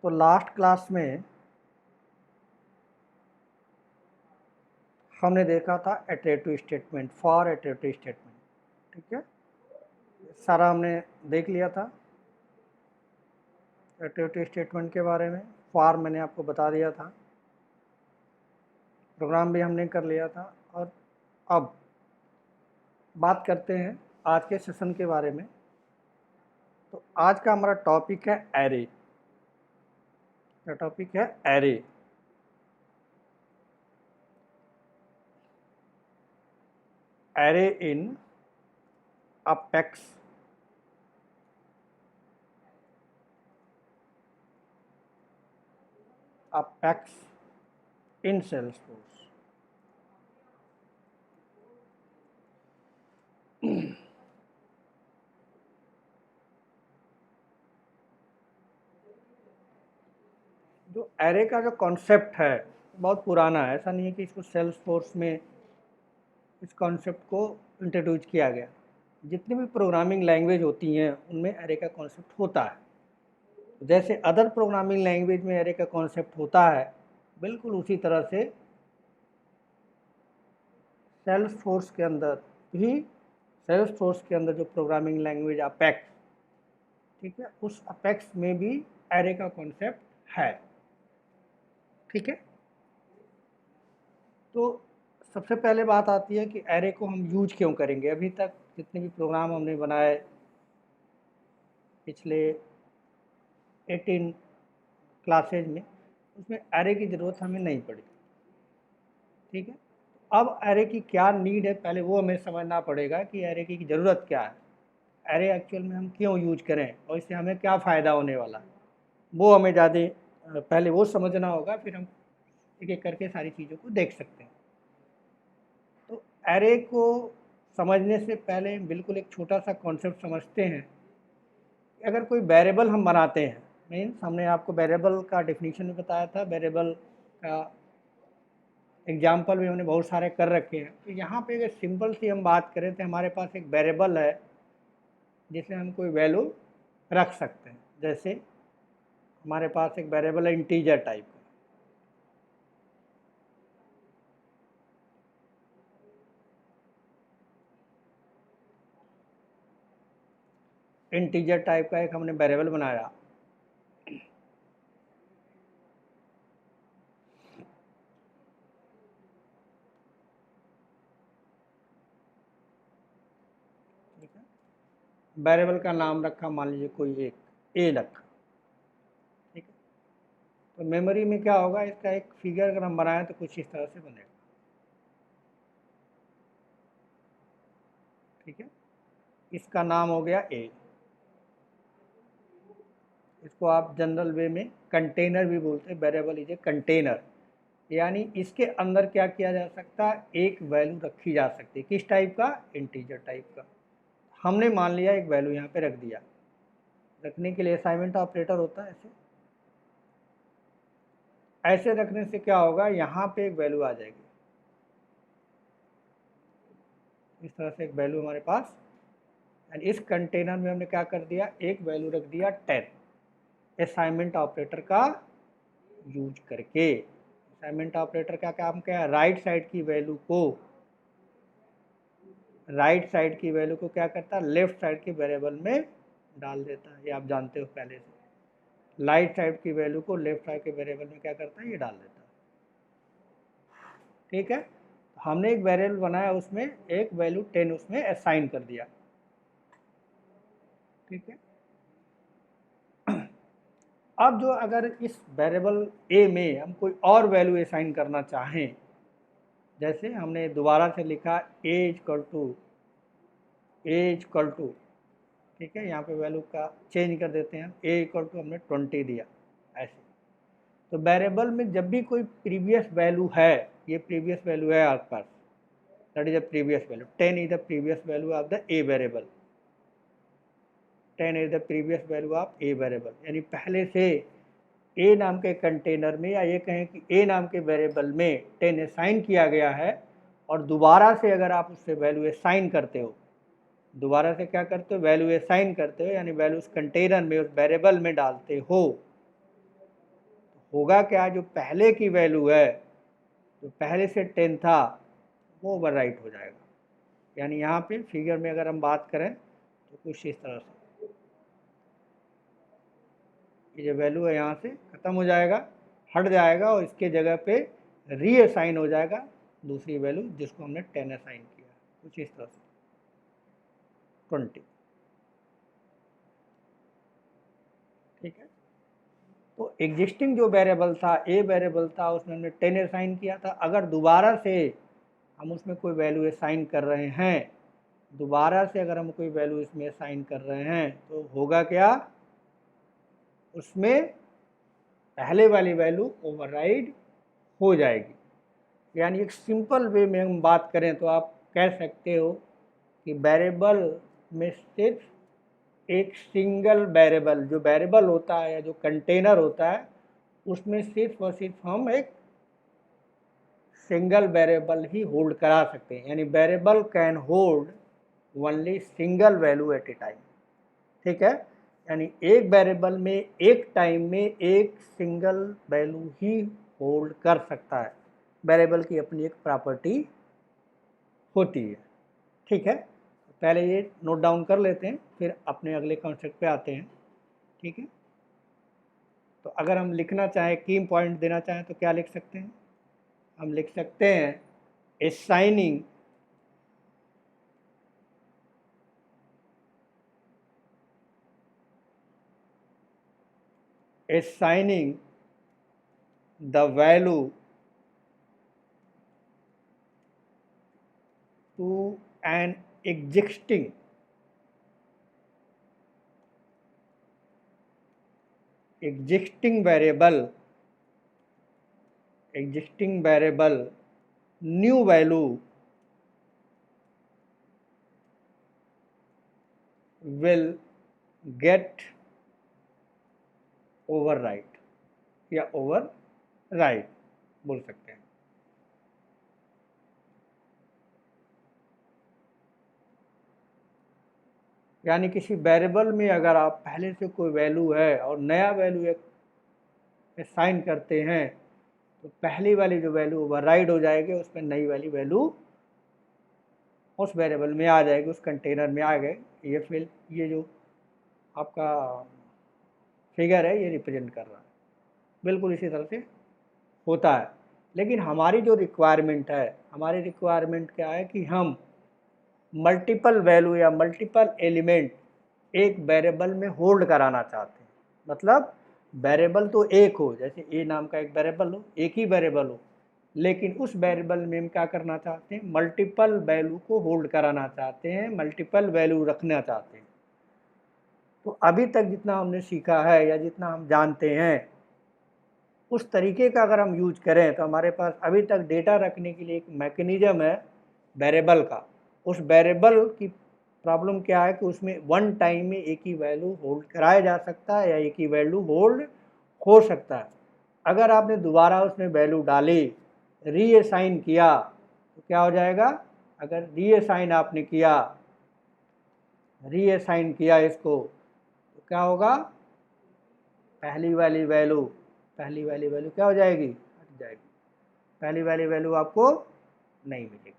तो last class में हमने देखा था iterative statement, for iterative statement. ठीक है, सारा हमने देख लिया था इटरेटिव स्टेटमेंट के बारे में। फॉर मैंने आपको बता दिया था, प्रोग्राम भी हमने कर लिया था। और अब बात करते हैं आज के सेशन के बारे में। तो आज का हमारा टॉपिक है एरे। क्या टॉपिक है? एरे। एरे इन अपेक्स इन सेल्सफोर्स। जो एरे का जो कॉन्सेप्ट है बहुत पुराना है, ऐसा नहीं है कि इसको सेल्सफोर्स में इस कॉन्सेप्ट को इंट्रोड्यूस किया गया। जितनी भी प्रोग्रामिंग लैंग्वेज होती हैं उनमें एरे का कॉन्सेप्ट होता है। जैसे अदर प्रोग्रामिंग लैंग्वेज में एरे का कॉन्सेप्ट होता है, बिल्कुल उसी तरह से सेल्सफोर्स के अंदर भी, सेल्सफोर्स के अंदर जो प्रोग्रामिंग लैंग्वेज अपेक्स, ठीक है, उस अपेक्स में भी एरे का कॉन्सेप्ट है। ठीक है, तो सबसे पहले बात आती है कि एरे को हम यूज क्यों करेंगे। अभी तक जितने भी प्रोग्राम हमने बनाए पिछले 18 क्लासेज में, उसमें एरे की ज़रूरत हमें नहीं पड़ी। ठीक है, अब एरे की क्या नीड है, पहले वो हमें समझना पड़ेगा कि एरे की ज़रूरत क्या है, एरे एक्चुअल में हम क्यों यूज करें और इससे हमें क्या फ़ायदा होने वाला है। वो हमें ज़्यादा पहले वो समझना होगा, फिर हम एक एक करके सारी चीज़ों को देख सकते हैं। तो एरे को समझने से पहले बिल्कुल एक छोटा सा कॉन्सेप्ट समझते हैं। अगर कोई वेरिएबल हम बनाते हैं, मीन्स हमने आपको वेरिएबल का डेफिनेशन भी बताया था, वेरिएबल का एग्जाम्पल भी हमने बहुत सारे कर रखे हैं। तो यहाँ पे अगर सिंपल सी हम बात करें तो हमारे पास एक वेरिएबल है जिसमें हम कोई वैल्यू रख सकते हैं। जैसे हमारे पास एक वेरिएबल है इंटीजर टाइप का। इंटीजर टाइप का एक हमने वेरिएबल बनाया, ठीक है, वेरिएबल का नाम रखा, मान लीजिए कोई एक ए रखा। ठीक है, तो मेमोरी में क्या होगा, इसका एक फिगर अगर हम बनाएं तो कुछ इस तरह से बनेगा। ठीक है, इसका नाम हो गया ए। इसको आप जनरल वे में कंटेनर भी बोलते हैं, वेरिएबल इज ए कंटेनर। यानी इसके अंदर क्या किया जा सकता है, एक वैल्यू रखी जा सकती है। किस टाइप का? इंटीजर टाइप का। हमने मान लिया एक वैल्यू यहाँ पे रख दिया। रखने के लिए असाइनमेंट ऑपरेटर होता है। ऐसे ऐसे रखने से क्या होगा, यहाँ पे एक वैल्यू आ जाएगी। इस तरह से एक वैल्यू हमारे पास, एंड इस कंटेनर में हमने क्या कर दिया, एक वैल्यू रख दिया 10 असाइनमेंट ऑपरेटर का यूज करके। असाइनमेंट ऑपरेटर का काम क्या है, राइट साइड की वैल्यू को क्या करता है, लेफ्ट साइड के वेरिएबल में डाल देता है। ये आप जानते हो पहले से। राइट साइड की वैल्यू को लेफ्ट साइड के वेरिएबल में क्या करता है, ये डाल देता है। ठीक है, हमने एक वेरिएबल बनाया, उसमें एक वैल्यू 10 उसमें असाइन कर दिया। ठीक है, अब जो अगर इस वेरिएबल ए में हम कोई और वैल्यू असाइन करना चाहें, जैसे हमने दोबारा से लिखा ए इक्वल टू, ठीक है, यहाँ पे वैल्यू का चेंज कर देते हैं, ए इक्वल टू हमने 20 दिया। ऐसे तो वेरिएबल में जब भी कोई प्रीवियस वैल्यू है, ये प्रीवियस वैल्यू है आपके पास, that is the previous value, 10 is the previous value of the A variable, 10 is the previous value of A variable. यानी पहले से ए नाम के कंटेनर में, या ये कहें कि ए नाम के वेरिएबल में 10 असाइन किया गया है, और दोबारा से अगर आप उससे वैल्यू असाइन करते हो, दोबारा से क्या करते हो, वैल्यू असाइन करते हो, यानी वैल्यू उस कंटेनर में, उस वेरिएबल में डालते हो, होगा क्या, जो पहले की वैल्यू है, जो पहले से 10 था, वो ओवरराइट हो जाएगा। यानी यहाँ पे फिगर में अगर हम बात करें तो कुछ इस तरह से ये जो वैल्यू है यहाँ से ख़त्म हो जाएगा, हट जाएगा, और इसके जगह पे रीअसाइन हो जाएगा दूसरी वैल्यू जिसको हमने 10 असाइन किया, कुछ इस तरह से 20। ठीक है, तो एग्जिस्टिंग जो वेरिएबल था, ए वेरिएबल था, उसमें हमने 10 असाइन किया था। अगर दोबारा से हम उसमें कोई वैल्यू असाइन कर रहे हैं, दोबारा से अगर हम कोई वैल्यू इसमें असाइन कर रहे हैं, तो होगा क्या, उसमें पहले वाली वैल्यू ओवरराइड हो जाएगी। यानी एक सिंपल वे में हम बात करें तो आप कह सकते हो कि वेरिएबल में सिर्फ एक सिंगल वेरिएबल, जो वेरिएबल होता है या जो कंटेनर होता है, उसमें सिर्फ और सिर्फ हम एक सिंगल वेरिएबल ही होल्ड करा सकते हैं। यानी variable can hold only single value at a time. ठीक है, यानी एक वेरिएबल में एक टाइम में एक सिंगल वैल्यू ही होल्ड कर सकता है। वेरिएबल की अपनी एक प्रॉपर्टी होती है। ठीक है, पहले ये नोट डाउन कर लेते हैं, फिर अपने अगले कॉन्सेप्ट पे आते हैं। ठीक है, तो अगर हम लिखना चाहें, की पॉइंट देना चाहें, तो क्या लिख सकते हैं, हम लिख सकते हैं assigning the value to an existing variable, new value will get overwrite या override बोल सकते हैं। यानी किसी वेरिएबल में अगर आप पहले से कोई वैल्यू है और नया वैल्यू एक असाइन करते हैं, तो पहली वाली जो वैल्यू ओवरराइड हो जाएगी, उसमें नई वाली वैल्यू उस वेरिएबल में आ जाएगी, उस कंटेनर में आ गए। ये जो आपका फिगर है, ये रिप्रेजेंट कर रहा है। बिल्कुल इसी तरह से होता है। लेकिन हमारी जो रिक्वायरमेंट है, हमारी रिक्वायरमेंट क्या है कि हम मल्टीपल वैल्यू या मल्टीपल एलिमेंट एक वेरिएबल में होल्ड कराना चाहते हैं। मतलब वेरिएबल तो एक हो, जैसे ए नाम का एक वेरिएबल हो, एक ही वेरिएबल हो, लेकिन उस वेरिएबल में हम क्या करना चाहते हैं, मल्टीपल वैल्यू को होल्ड कराना चाहते हैं, मल्टीपल वैल्यू रखना चाहते हैं। तो अभी तक जितना हमने सीखा है या जितना हम जानते हैं, उस तरीके का अगर हम यूज करें, तो हमारे पास अभी तक डेटा रखने के लिए एक मैकेनिज्म है वेरिएबल का। उस वेरिएबल की प्रॉब्लम क्या है कि उसमें वन टाइम में एक ही वैल्यू होल्ड कराया जा सकता है या एक ही वैल्यू होल्ड हो सकता है। अगर आपने दोबारा उसमें वैल्यू डाली, रीअसाइन किया, तो क्या हो जाएगा, अगर रीअसाइन आपने किया, रीअसाइन किया इसको, तो क्या होगा, पहली वाली वैल्यू क्या हो जाएगी, हट जाएगी। पहली वाली वैल्यू आपको नहीं मिलेगी।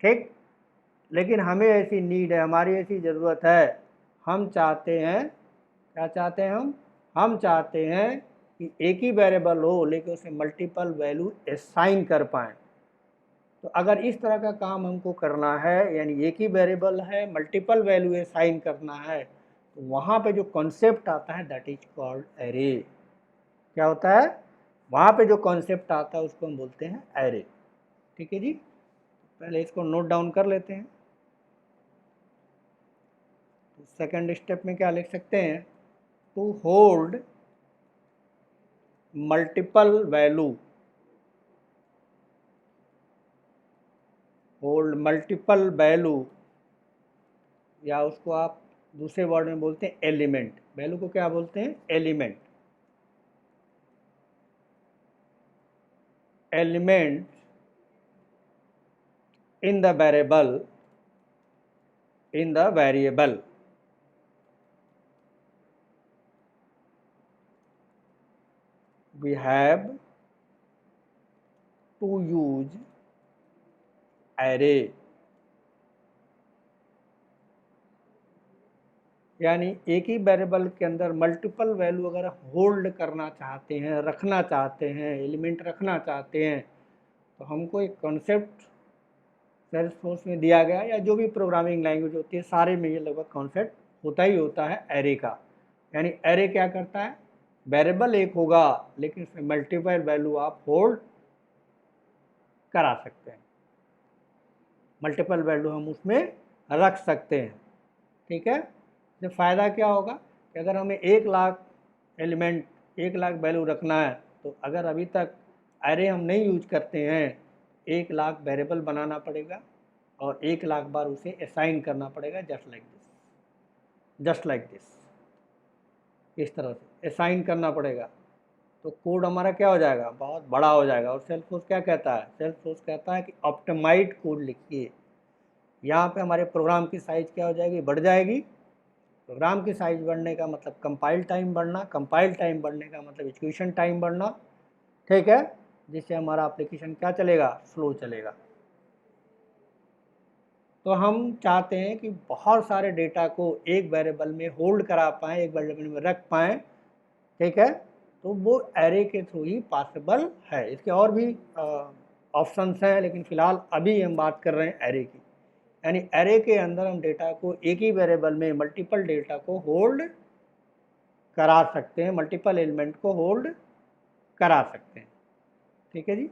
ठीक, लेकिन हमें ऐसी नीड है, हमारी ऐसी ज़रूरत है, हम चाहते हैं, क्या चाहते हैं हम चाहते हैं कि एक ही वेरिएबल हो लेकिन उसे मल्टीपल वैल्यू असाइन कर पाएँ। तो अगर इस तरह का काम हमको करना है, यानी एक ही वेरिएबल है, मल्टीपल वैल्यू असाइन करना है, तो वहाँ पे जो कॉन्सेप्ट आता है दैट इज कॉल्ड एरे। क्या होता है, वहाँ पे जो कॉन्सेप्ट आता है उसको हम बोलते हैं एरे। ठीक है जी, पहले इसको नोट डाउन कर लेते हैं। तो सेकंड स्टेप में क्या लिख सकते हैं, to hold multiple value, hold multiple value, या उसको आप दूसरे वर्ड में बोलते हैं एलिमेंट। वैल्यू को क्या बोलते हैं, element. Element in the variable we have to use array, यानी एक ही वेरिएबल के अंदर मल्टीपल वैल्यू अगर होल्ड करना चाहते हैं, रखना चाहते हैं, एलिमेंट रखना चाहते हैं, तो हमको एक कॉन्सेप्ट सेल्सफोर्स में दिया गया, या जो भी प्रोग्रामिंग लैंग्वेज होती है सारे में ये लगभग कॉन्सेप्ट होता ही होता है एरे का। यानी एरे क्या करता है, वेरिएबल एक होगा लेकिन इसमें मल्टीपल वैल्यू आप होल्ड करा सकते हैं, मल्टीपल वैल्यू हम उसमें रख सकते हैं। ठीक है, इससे फ़ायदा क्या होगा कि अगर हमें 1,00,000 एलिमेंट, 1,00,000 वैल्यू रखना है, तो अगर अभी तक एरे हम नहीं यूज करते हैं, 1,00,000 वेरिएबल बनाना पड़ेगा और 1,00,000 बार उसे असाइन करना पड़ेगा, जस्ट लाइक दिस, इस तरह से असाइन करना पड़ेगा। तो कोड हमारा क्या हो जाएगा, बहुत बड़ा हो जाएगा। और सेल्सफोर्स क्या कहता है, सेल्सफोर्स कहता है कि ऑप्टिमाइज्ड कोड लिखिए। यहाँ पे हमारे प्रोग्राम की साइज़ क्या हो जाएगी, बढ़ जाएगी। प्रोग्राम की साइज़ बढ़ने का मतलब कंपाइल टाइम बढ़ना, कंपाइल टाइम बढ़ने का मतलब एग्जीक्यूशन टाइम बढ़ना। ठीक है, जिससे हमारा एप्लीकेशन क्या चलेगा, स्लो चलेगा। तो हम चाहते हैं कि बहुत सारे डेटा को एक वेरिएबल में होल्ड करा पाएँ, एक वेरिएबल में रख पाएँ। ठीक है, तो वो एरे के थ्रू ही पॉसिबल है। इसके और भी ऑप्शंस हैं, लेकिन फ़िलहाल अभी हम बात कर रहे हैं एरे की। यानी एरे के अंदर हम डेटा को एक ही वेरिएबल में मल्टीपल डेटा को होल्ड करा सकते हैं, मल्टीपल एलिमेंट को होल्ड करा सकते हैं। ठीक है जी।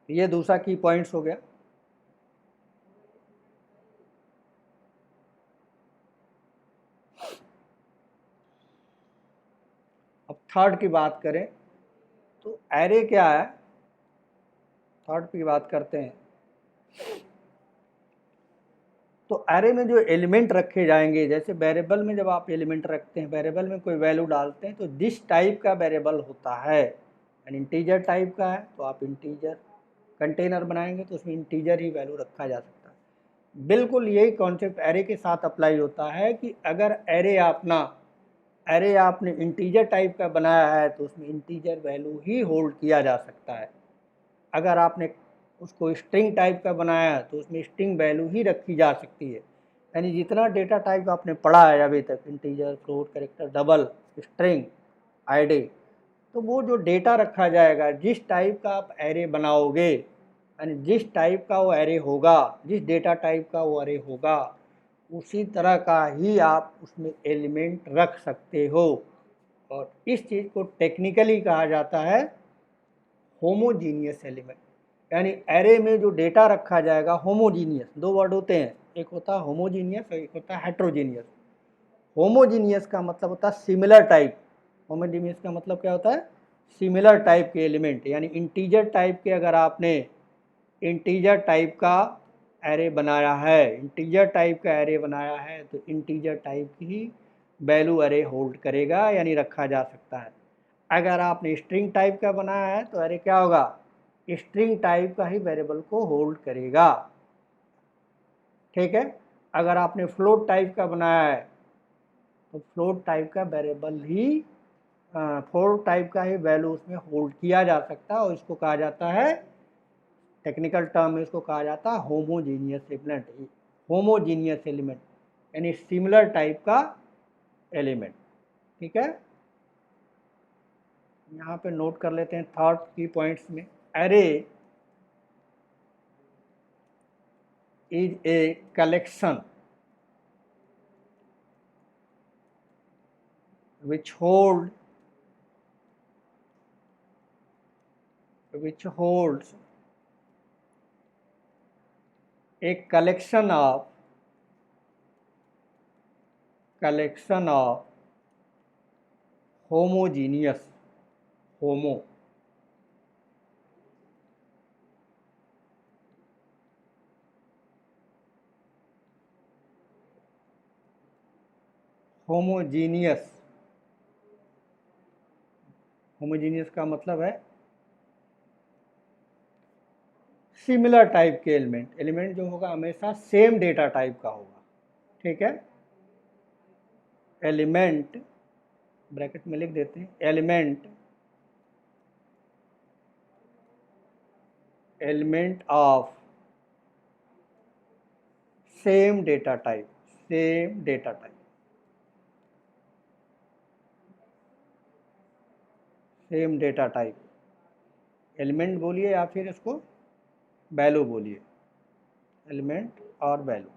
ये दूसरा की पॉइंट्स हो गया। अब थर्ड की बात करें तो एरे क्या है, थर्ड की बात करते हैं। तो एरे में जो एलिमेंट रखे जाएंगे, जैसे वेरिएबल में जब आप एलिमेंट रखते हैं, वेरिएबल में कोई वैल्यू डालते हैं, तो जिस टाइप का वेरिएबल होता है, यानी इंटीजर टाइप का है तो आप इंटीजर कंटेनर बनाएंगे तो उसमें इंटीजर ही वैल्यू रखा जा सकता है। बिल्कुल यही कॉन्सेप्ट एरे के साथ अप्लाई होता है कि अगर एरे आपने इंटीजर टाइप का बनाया है तो उसमें इंटीजर वैल्यू ही होल्ड किया जा सकता है। अगर आपने उसको स्ट्रिंग टाइप का बनाया है तो उसमें स्ट्रिंग वैल्यू ही रखी जा सकती है। यानी जितना डेटा टाइप आपने पढ़ा है अभी तक, integer, float, character, double, string, ID, तो वो जो डेटा रखा जाएगा, जिस टाइप का आप एरे बनाओगे, यानी जिस टाइप का वो एरे होगा, जिस डेटा टाइप का वो एरे होगा, उसी तरह का ही आप उसमें एलिमेंट रख सकते हो। और इस चीज़ को टेक्निकली कहा जाता है होमोजीनियस एलिमेंट। यानी एरे में जो डेटा रखा जाएगा, होमोजीनियस, दो वर्ड होते हैं, एक होता है होमोजीनियस और एक होता है हेट्रोजीनियस। होमोजीनियस का मतलब होता है सिमिलर टाइप, होमोजीनियस का मतलब क्या होता है, सिमिलर टाइप के एलिमेंट। यानी इंटीजर टाइप के, अगर आपने इंटीजर टाइप का एरे बनाया है, इंटीजर टाइप का एरे बनाया है, तो इंटीजर टाइप की ही वैल्यू एरे होल्ड करेगा, यानी रखा जा सकता है। अगर आपने स्ट्रिंग टाइप का बनाया है तो एरे क्या होगा, स्ट्रिंग टाइप का ही वेरिएबल को होल्ड करेगा। ठीक है, अगर आपने फ्लोट टाइप का बनाया है तो फ्लोट टाइप का वेरिएबल ही, फ्लोट टाइप का ही वैल्यू उसमें होल्ड किया जा सकता है, और इसको कहा जाता है, टेक्निकल टर्म में इसको कहा जाता है होमोजीनियस एलिमेंट। होमोजीनियस एलिमेंट यानी सिमिलर टाइप का एलिमेंट। ठीक है, यहाँ पे नोट कर लेते हैं थर्ड की पॉइंट्स में। Array is a collection which holds a collection of homogeneous homogeneous homogeneous का मतलब है सिमिलर टाइप के एलिमेंट, एलिमेंट जो होगा हमेशा सेम डेटा टाइप का होगा, ठीक है। एलिमेंट ब्रैकेट में लिख देते हैं, element of same data type, same data type, same data type, element बोलिए या फिर इसको वैल्यू बोलिए, एलिमेंट और वैल्यू,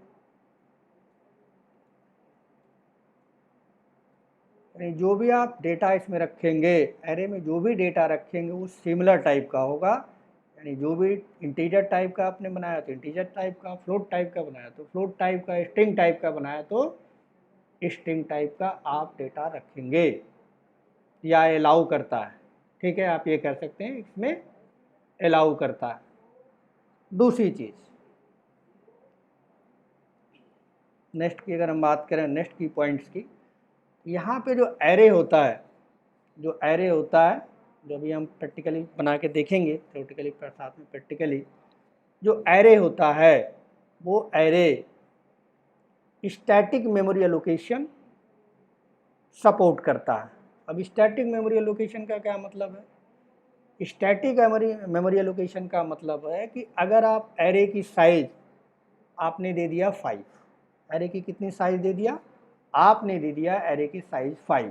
यानी जो भी आप डेटा इसमें रखेंगे, एरे में जो भी डेटा रखेंगे वो सिमिलर टाइप का होगा। यानी जो भी इंटीजर टाइप का आपने बनाया तो इंटीजर टाइप का, फ्लोट टाइप का बनाया तो फ्लोट टाइप का, स्ट्रिंग टाइप का बनाया तो स्ट्रिंग टाइप का आप डेटा रखेंगे, या अलाउ करता है, ठीक है, आप ये कह सकते हैं इसमें अलाउ करता है। दूसरी चीज़, नेक्स्ट की अगर हम बात करें, नेक्स्ट की पॉइंट्स की, यहाँ पे जो एरे होता है, जो एरे होता है, जो भी हम प्रैक्टिकली बना के देखेंगे, थ्योरेटिकली पर साथ में प्रैक्टिकली, जो एरे होता है वो array static memory allocation support करता है। अब स्टैटिक मेमोरी एलोकेशन का क्या मतलब है? स्टैटिक मेमोरी एलोकेशन का मतलब है कि अगर आप एरे की साइज आपने दे दिया 5, एरे की कितनी साइज दे दिया? आपने दे दिया एरे की साइज 5,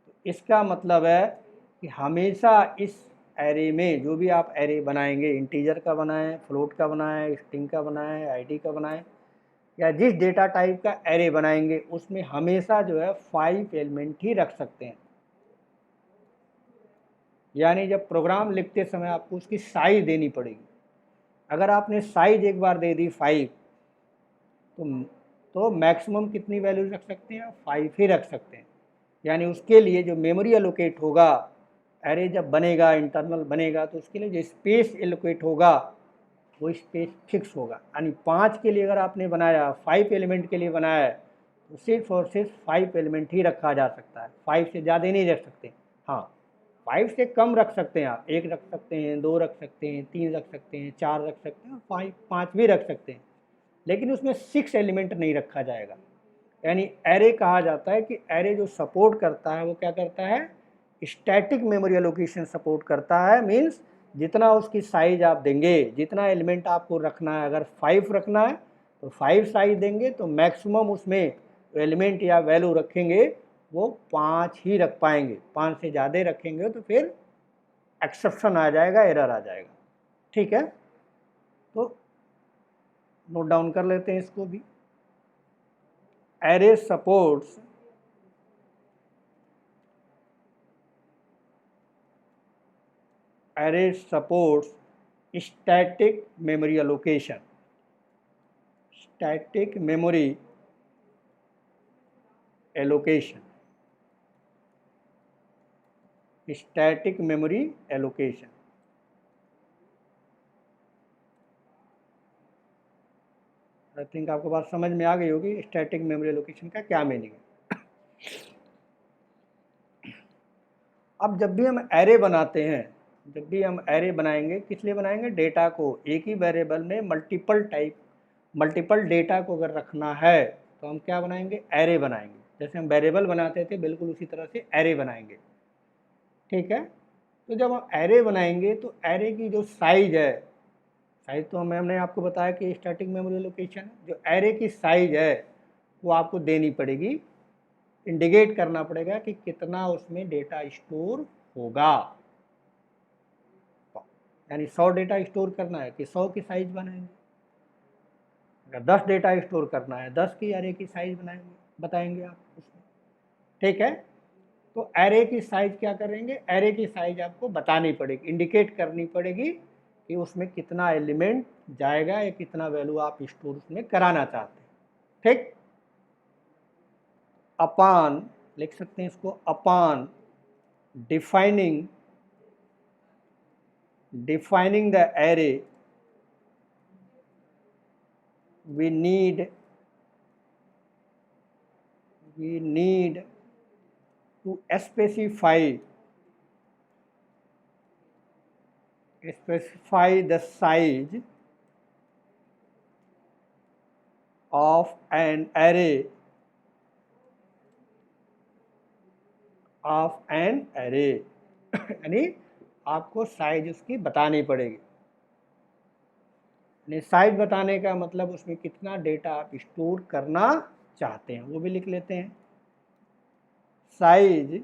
तो इसका मतलब है कि हमेशा इस एरे में जो भी आप एरे बनाएंगे, इंटीजर का बनाएं, फ्लोट का बनाएं, स्ट्रिंग का बनाएं, आईडी का बनाएं, या जिस डेटा टाइप का एरे बनाएंगे उसमें हमेशा जो है 5 एलिमेंट ही रख सकते हैं। यानी जब प्रोग्राम लिखते समय आपको उसकी साइज देनी पड़ेगी। अगर आपने साइज एक बार दे दी 5, तो मैक्सिमम कितनी वैल्यू रख सकते हैं? 5 ही रख सकते हैं। यानी उसके लिए जो मेमोरी एलोकेट होगा, एरे जब बनेगा, इंटरनल बनेगा, तो उसके लिए जो स्पेस एलोकेट होगा वो स्पेस फिक्स होगा। यानी 5 के लिए अगर आपने बनाया, 5 एलिमेंट के लिए बनाया है, तो सिर्फ और सिर्फ 5 एलिमेंट ही रखा जा सकता है, 5 से ज़्यादा नहीं रख सकते। हाँ, 5 से कम रख सकते हैं आप, 1 रख सकते हैं, 2 रख सकते हैं, 3 रख सकते हैं, 4 रख सकते हैं, 5 भी रख सकते हैं, लेकिन उसमें 6 एलिमेंट नहीं रखा जाएगा। यानी एरे कहा जाता है कि एरे जो सपोर्ट करता है वो क्या करता है? स्टैटिक मेमोरी एलोकेशन सपोर्ट करता है। मीन्स जितना उसकी साइज आप देंगे, जितना एलिमेंट आपको रखना है, अगर 5 रखना है तो 5 साइज देंगे, तो मैक्सिमम उसमें एलिमेंट या वैल्यू रखेंगे वो 5 ही रख पाएंगे। 5 से ज़्यादा रखेंगे तो फिर एक्सेप्शन आ जाएगा, एरर आ जाएगा, ठीक है। तो नोट डाउन कर लेते हैं इसको भी। Array supports static memory allocation, static memory allocation, static memory allocation। I think आपको बात समझ में आ गई होगी स्टैटिक मेमोरी एलोकेशन का क्या मीनिंग है। अब जब भी हम एरे बनाते हैं, जब भी हम एरे बनाएंगे, किस लिए बनाएंगे? डेटा को एक ही वेरिएबल में मल्टीपल डेटा को अगर रखना है तो हम क्या बनाएंगे? एरे बनाएंगे। जैसे हम वेरिएबल बनाते थे बिल्कुल उसी तरह से एरे बनाएंगे, ठीक है। तो जब हम एरे बनाएंगे तो एरे की जो साइज है, साइज तो मैंने आपको बताया कि स्टैटिक मेमोरी लोकेशन है, जो एरे की साइज है वो आपको देनी पड़ेगी, इंडिकेट करना पड़ेगा कि कितना उसमें डेटा स्टोर होगा। यानी 100 डेटा स्टोर करना है कि 100 की साइज बनाएंगे, अगर 10 डेटा स्टोर करना है 10 की एरे की साइज बनाएंगे, बताएंगे आप उसमें, ठीक है। तो एरे की साइज क्या करेंगे? एरे की साइज आपको बतानी पड़ेगी, इंडिकेट करनी पड़ेगी कि उसमें कितना एलिमेंट जाएगा या कितना वैल्यू आप स्टोर उसमें कराना चाहते हैं, ठीक। अपान लिख सकते हैं इसको, upon defining the array we need to specify specify the size of an array यानी आपको साइज उसकी बतानी पड़ेगी। यानी साइज बताने का मतलब उसमें कितना डेटा आप स्टोर करना चाहते हैं वो भी लिख लेते हैं। Size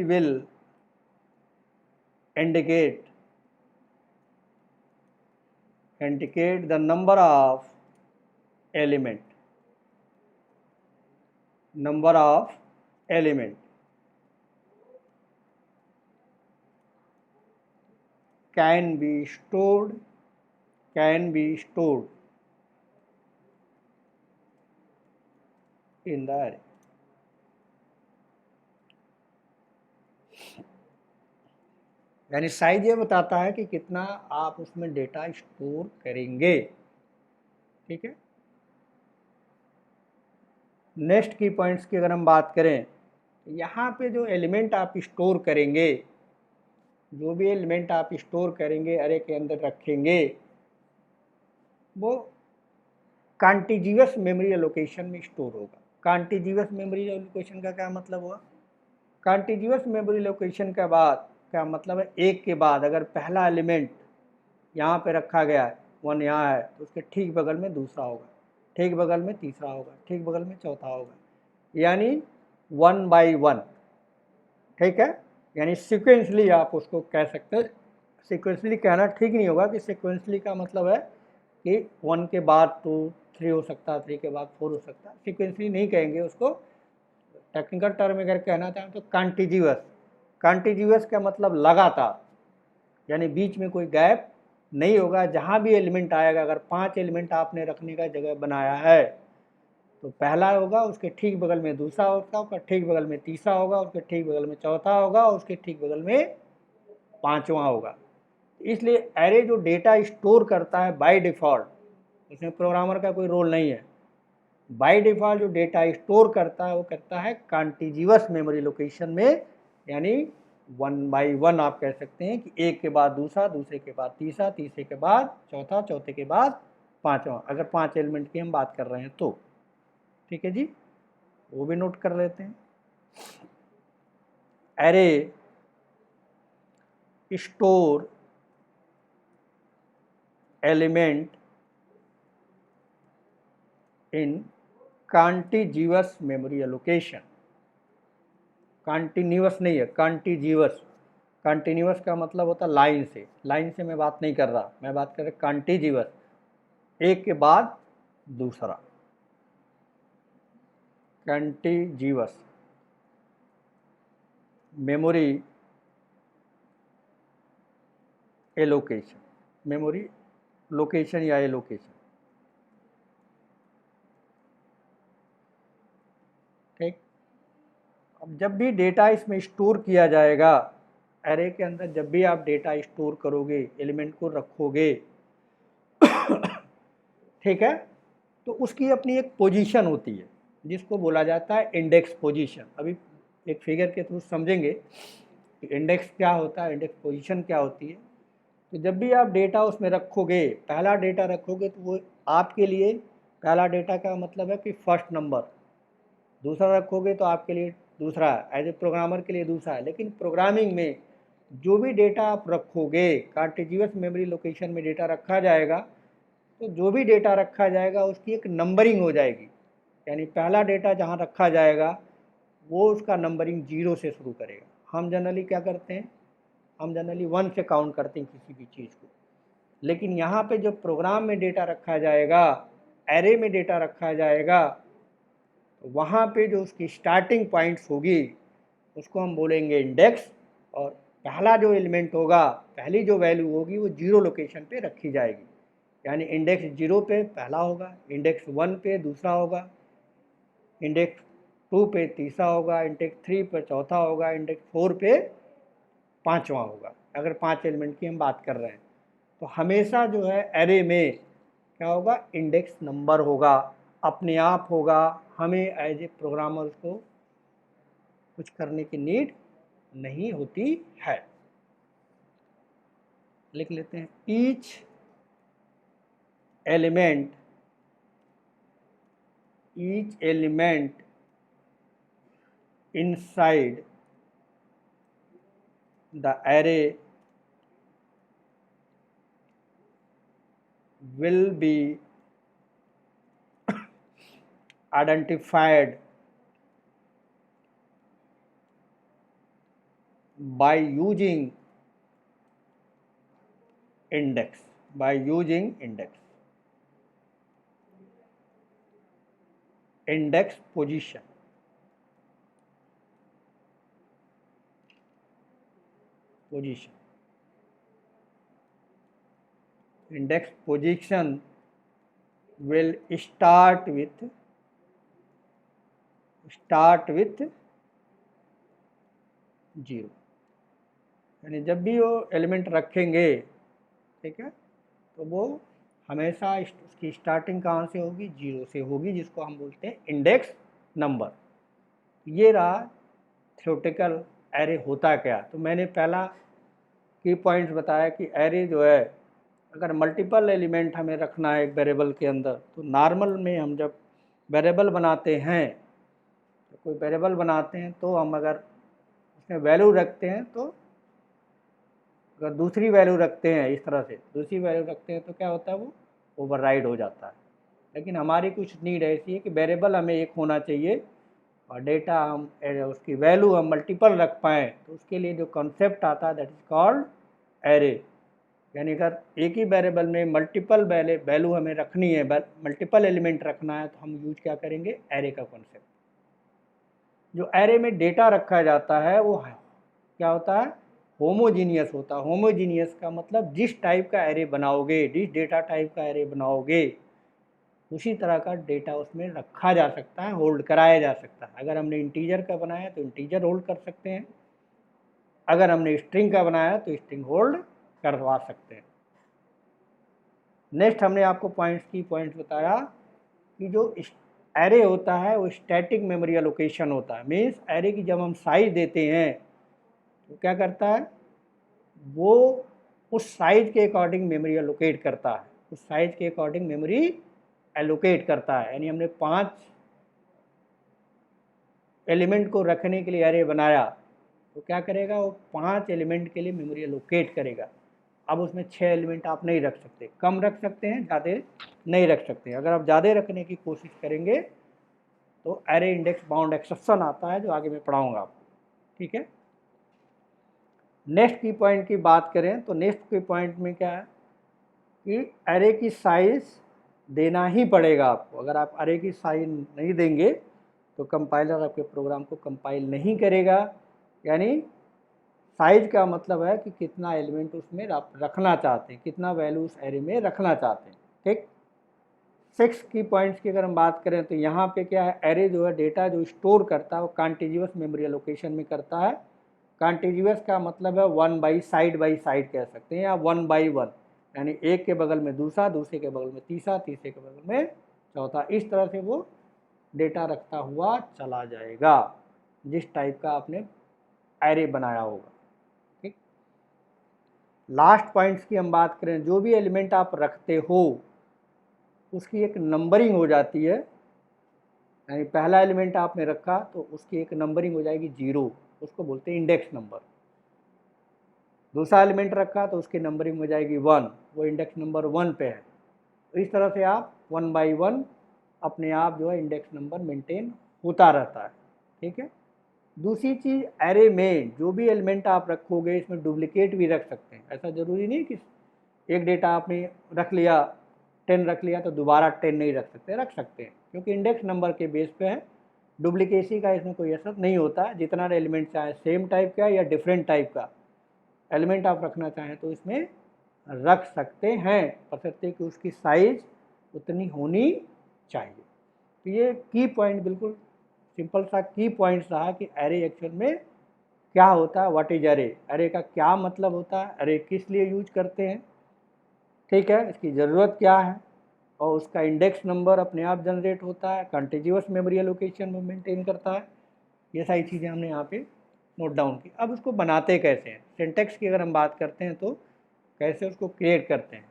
will indicate the number of element can be stored in the array। यानी साइज ये बताता है कि कितना आप उसमें डेटा स्टोर करेंगे। ठीक है, नेक्स्ट की पॉइंट्स की अगर हम बात करें, यहाँ पे जो एलिमेंट आप स्टोर करेंगे, जो भी एलिमेंट आप स्टोर करेंगे अरे के अंदर रखेंगे, वो कॉन्टिग्यूअस मेमोरी एलोकेशन में स्टोर होगा। कॉन्टिग्यूअस मेमोरी एलोकेशन का क्या मतलब हुआ? कॉन्टिग्यूअस मेमोरी एलोकेशन के बाद क्या मतलब है, एक के बाद अगर पहला एलिमेंट यहाँ पे रखा गया है, 1 यहाँ है, तो उसके ठीक बगल में दूसरा होगा, ठीक बगल में तीसरा होगा, ठीक बगल में चौथा होगा, यानी 1 by 1। ठीक है, यानी सिक्वेंसली आप उसको कह सकते हैं। सिक्वेंसली कहना ठीक नहीं होगा कि सिक्वेंसली का मतलब है कि 1 के बाद 2, 3 हो सकता है, 3 के बाद 4 हो सकता है। सिक्वेंसली नहीं कहेंगे उसको, टेक्निकल टर्म अगर कहना चाहें तो कॉन्टिग्यूअस का मतलब लगातार, यानी बीच में कोई गैप नहीं होगा। जहाँ भी एलिमेंट आएगा, अगर 5 एलिमेंट आपने रखने का जगह बनाया है तो पहला होगा, उसके ठीक बगल में दूसरा होगा, उसका ठीक बगल में तीसरा होगा, उसके ठीक बगल में चौथा होगा, उसके ठीक बगल में पांचवा होगा। इसलिए एरे जो डेटा स्टोर करता है बाय डिफ़ॉल्ट, इसमें प्रोग्रामर का कोई रोल नहीं है, बाय डिफ़ॉल्ट जो डेटा स्टोर करता है वो करता है कॉन्टिग्यूअस मेमोरी लोकेशन में, यानी 1 by 1 आप कह सकते हैं कि एक के बाद दूसरा, दूसरे के बाद तीसरा, तीसरे के बाद चौथा, चौथे के बाद पांचवा, अगर 5 एलिमेंट की हम बात कर रहे हैं तो। ठीक है जी, वो भी नोट कर लेते हैं। Array store element in contiguous memory allocation. Continuous नहीं है, कॉन्टिग्यूअस। कॉन्टिन्यूअस का मतलब होता है लाइन से, लाइन से मैं बात नहीं कर रहा, मैं बात कर रहा कॉन्टिग्यूअस, एक के बाद दूसरा, contiguous memory allocation, memory location या एलोकेशन। ठीक, अब जब भी डेटा इसमें स्टोर किया जाएगा, एरे के अंदर जब भी आप डेटा स्टोर करोगे, एलिमेंट को रखोगे, ठीक है, तो उसकी अपनी एक पोजीशन होती है जिसको बोला जाता है इंडेक्स पोजीशन। अभी एक फिगर के थ्रू समझेंगे कि इंडेक्स क्या होता है, इंडेक्स पोजीशन क्या होती है। तो जब भी आप डेटा उसमें रखोगे, पहला डेटा रखोगे, तो वो आपके लिए पहला डेटा का मतलब है कि फर्स्ट नंबर, दूसरा रखोगे तो आपके लिए दूसरा है, एज ए प्रोग्रामर के लिए दूसरा है। लेकिन प्रोग्रामिंग में जो भी डेटा आप रखोगे, कॉन्टिग्यूअस मेमोरी लोकेशन में डेटा रखा जाएगा, तो जो भी डेटा रखा जाएगा उसकी एक नंबरिंग हो जाएगी। यानी पहला डेटा जहाँ रखा जाएगा वो उसका नंबरिंग 0 से शुरू करेगा। हम जनरली क्या करते हैं, हम जनरली 1 से काउंट करते हैं किसी भी चीज़ को। लेकिन यहाँ पे जब प्रोग्राम में डेटा रखा जाएगा, एरे में डेटा रखा जाएगा, तो वहाँ पे जो उसकी स्टार्टिंग पॉइंट्स होगी उसको हम बोलेंगे इंडेक्स, और पहला जो एलिमेंट होगा, पहली जो वैल्यू होगी वो 0 लोकेशन पे रखी जाएगी। यानी इंडेक्स 0 पे पहला होगा, इंडेक्स 1 पे दूसरा होगा, इंडेक्स 2 पे तीसरा होगा, इंडेक्स 3 पे चौथा होगा, इंडेक्स 4 पे पांचवा होगा, अगर 5 एलिमेंट की हम बात कर रहे हैं। तो हमेशा जो है एरे में क्या होगा, इंडेक्स नंबर होगा। अपने आप होगा, हमें एज ए प्रोग्रामर को कुछ करने की नीड नहीं होती है। लिख लेते हैं, each element inside the array will be identified by using index, index position, index position will start with 0, यानी जब भी वो एलिमेंट रखेंगे, ठीक है, तो वो हमेशा उसकी स्टार्टिंग कहाँ से होगी, 0 से होगी, जिसको हम बोलते हैं इंडेक्स नंबर। ये रहा थ्योरेटिकल एरे होता क्या। तो मैंने पहला की पॉइंट्स बताया कि एरे जो है, अगर मल्टीपल एलिमेंट हमें रखना है एक वेरिएबल के अंदर, तो नॉर्मल में हम जब वेरिएबल बनाते हैं, तो कोई वेरिएबल बनाते हैं तो हम अगर उसमें वैल्यू रखते हैं, तो अगर दूसरी वैल्यू रखते हैं, इस तरह से दूसरी वैल्यू रखते हैं, तो क्या होता है, वो ओवरराइड हो जाता है। लेकिन हमारी कुछ नीड ऐसी है कि वेरिएबल हमें एक होना चाहिए और डेटा हम उसकी वैल्यू हम मल्टीपल रख पाएँ, तो उसके लिए जो कॉन्सेप्ट आता है दैट इज़ कॉल्ड एरे। यानी अगर एक ही वेरिएबल में मल्टीपल वैल्यू हमें रखनी है, मल्टीपल एलिमेंट रखना है, तो हम यूज क्या करेंगे, एरे का कॉन्सेप्ट। जो एरे में डेटा रखा जाता है वो क्या होता है, होमोजीनियस होता है। होमोजीनियस का मतलब जिस टाइप का एरे बनाओगे, जिस डेटा टाइप का एरे बनाओगे, उसी तरह का डेटा उसमें रखा जा सकता है, होल्ड कराया जा सकता है। अगर हमने इंटीजर का बनाया तो इंटीजर होल्ड कर सकते हैं, अगर हमने स्ट्रिंग का बनाया तो स्ट्रिंग होल्ड करवा सकते हैं। नेक्स्ट हमने आपको पॉइंट्स बताया कि जो एरे होता है वो स्टैटिक मेमोरी एलोकेशन होता है। मीन्स एरे की जब हम साइज देते हैं तो क्या करता है, वो उस साइज के अकॉर्डिंग मेमोरी एलोकेट करता है, उस साइज के अकॉर्डिंग मेमोरी एलोकेट करता है। यानी हमने 5 एलिमेंट को रखने के लिए एरे बनाया, तो क्या करेगा, वो 5 एलिमेंट के लिए मेमोरी एलोकेट करेगा। अब उसमें 6 एलिमेंट आप नहीं रख सकते, कम रख सकते हैं, ज़्यादा नहीं रख सकते। अगर आप ज़्यादा रखने की कोशिश करेंगे तो एरे इंडेक्स बाउंड एक्सेप्शन आता है, जो आगे मैं पढ़ाऊँगा आपको, ठीक है। नेक्स्ट की पॉइंट की बात करें तो नेक्स्ट की पॉइंट में क्या है कि एरे की साइज देना ही पड़ेगा आपको। अगर आप एरे की साइज नहीं देंगे तो कंपाइलर आपके प्रोग्राम को कंपाइल नहीं करेगा। यानी साइज का मतलब है कि कितना एलिमेंट उसमें रखना चाहते हैं, कितना वैल्यू उस एरे में रखना चाहते हैं, ठीक। 6 की पॉइंट्स की अगर हम बात करें तो यहाँ पे क्या है, एरे जो है डेटा जो स्टोर करता है वो कॉन्टिग्यूअस मेमोरी एलोकेशन में करता है। कॉन्टिग्यूअस का मतलब है बाई साइड कह सकते हैं, या 1 बाई 1, यानी एक के बगल में दूसरा, दूसरे के बगल में तीसरा, तीसरे के बगल में चौथा। इस तरह से वो डेटा रखता हुआ चला जाएगा जिस टाइप का आपने एरे बनाया होगा, ठीक। लास्ट पॉइंट्स की हम बात करें, जो भी एलिमेंट आप रखते हो उसकी एक नंबरिंग हो जाती है। यानी पहला एलिमेंट आपने रखा तो उसकी एक नंबरिंग हो जाएगी 0, उसको बोलते हैं इंडेक्स नंबर। दूसरा एलिमेंट रखा तो उसकी नंबरिंग हो जाएगी 1, वो इंडेक्स नंबर 1 पे है। तो इस तरह से आप 1 बाई 1 अपने आप जो है इंडेक्स नंबर मेंटेन होता रहता है, ठीक है। दूसरी चीज़, एरे में जो भी एलिमेंट आप रखोगे इसमें डुप्लीकेट भी रख सकते हैं। ऐसा ज़रूरी नहीं कि एक डेटा आपने रख लिया 10 रख लिया तो दोबारा 10 नहीं रख सकते, रख सकते हैं, क्योंकि इंडेक्स नंबर के बेस पे है। डुप्लीकेसी का इसमें कोई असर नहीं होता। जितना एलिमेंट चाहे सेम टाइप का या डिफरेंट टाइप का एलिमेंट आप रखना चाहें तो इसमें रख सकते हैं, बशर्ते कि उसकी साइज उतनी होनी चाहिए। तो ये की पॉइंट, बिल्कुल सिंपल सा की पॉइंट्स रहा कि एरे एक्चुअल में क्या होता है, व्हाट इज एरे, एरे का क्या मतलब होता है, एरे किस लिए यूज करते हैं, ठीक है, इसकी ज़रूरत क्या है, और उसका इंडेक्स नंबर अपने आप जनरेट होता है, कंटिन्यूअस मेमोरी एलोकेशन में मेंटेन करता है। ये सारी चीज़ें हमने यहाँ पे नोट डाउन की। अब उसको बनाते कैसे हैं, सिंटैक्स की अगर हम बात करते हैं तो कैसे उसको क्रिएट करते हैं।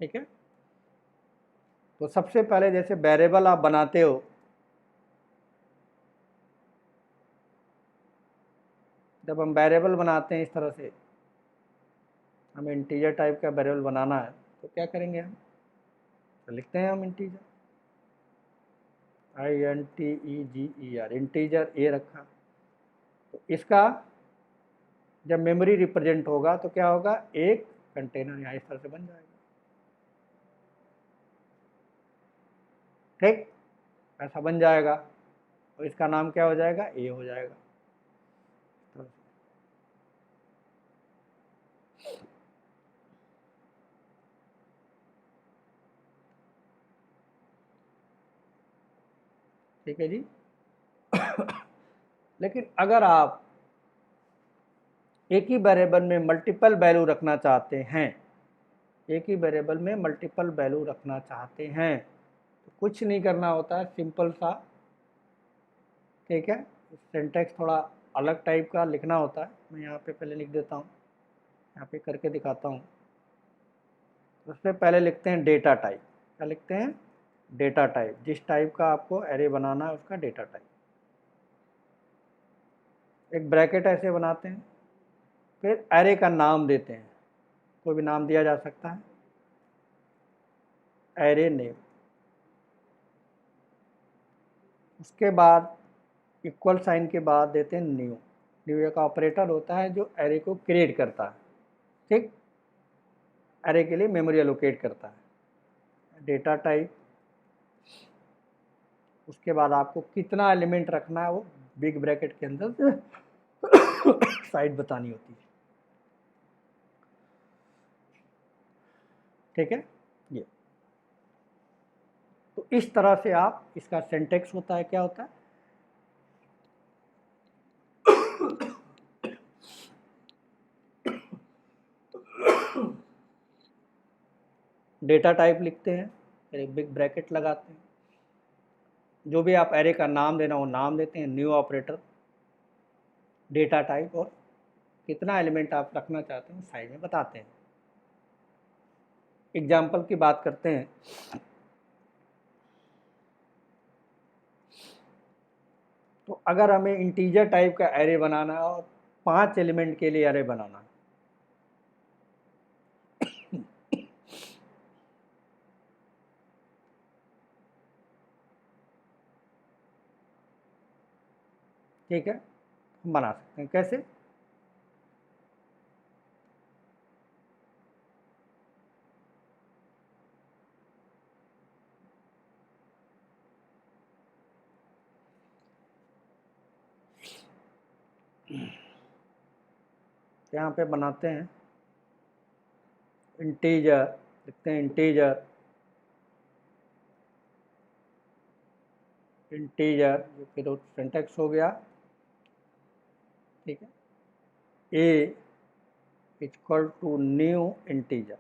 ठीक है, तो सबसे पहले जैसे वेरिएबल आप बनाते हो, जब हम वेरिएबल बनाते हैं इस तरह से, हमें इंटीजर टाइप का वेरिएबल बनाना है तो क्या करेंगे हम, तो लिखते हैं हम इंटीजर, INTEGER, इंटीजर ए रखा। तो इसका जब मेमोरी रिप्रेजेंट होगा तो क्या होगा, एक कंटेनर यहाँ इस तरह से बन जाएगा। ठीक, ऐसा बन जाएगा और इसका नाम क्या हो जाएगा, ए हो जाएगा। ठीक है जी। लेकिन अगर आप एक ही वेरिएबल में मल्टीपल वैल्यू रखना चाहते हैं, एक ही वेरिएबल में मल्टीपल वैल्यू रखना चाहते हैं तो कुछ नहीं करना होता है, सिंपल सा, ठीक है, सिंटैक्स थोड़ा अलग टाइप का लिखना होता है। मैं यहाँ पे पहले लिख देता हूँ, यहाँ पे करके दिखाता हूँ। उससे पहले लिखते हैं डेटा टाइप। क्या लिखते हैं, डेटा टाइप, जिस टाइप का आपको एरे बनाना है उसका डेटा टाइप। एक ब्रैकेट ऐसे बनाते हैं, फिर एरे का नाम देते हैं, कोई भी नाम दिया जा सकता है, एरे नेम। उसके बाद इक्वल साइन के बाद देते हैं न्यू। न्यू एक ऑपरेटर होता है जो एरे को क्रिएट करता है, ठीक, एरे के लिए मेमोरी एलोकेट करता है। डेटा टाइप, उसके बाद आपको कितना एलिमेंट रखना है वो बिग ब्रैकेट के अंदर साइड बतानी होती है। ठीक है, ये तो इस तरह से आप, इसका सिंटैक्स होता है, क्या होता है, डेटा टाइप लिखते हैं, फिर एक बिग ब्रैकेट लगाते हैं, जो भी आप एरे का नाम देना वो नाम देते हैं, न्यू ऑपरेटर, डेटा टाइप, और कितना एलिमेंट आप रखना चाहते हैं साइड में बताते हैं। एग्जाम्पल की बात करते हैं, तो अगर हमें इंटीजर टाइप का एरे बनाना है और 5 एलिमेंट के लिए एरे बनाना है, ठीक है, हम बना सकते हैं। कैसे, यहाँ पे बनाते हैं इंटीजर, लिखते हैं इंटीजर, इंटीजर, जो फिर सिंटैक्स हो गया, ठीक है, ए इक्वल टू न्यू इंटीजर,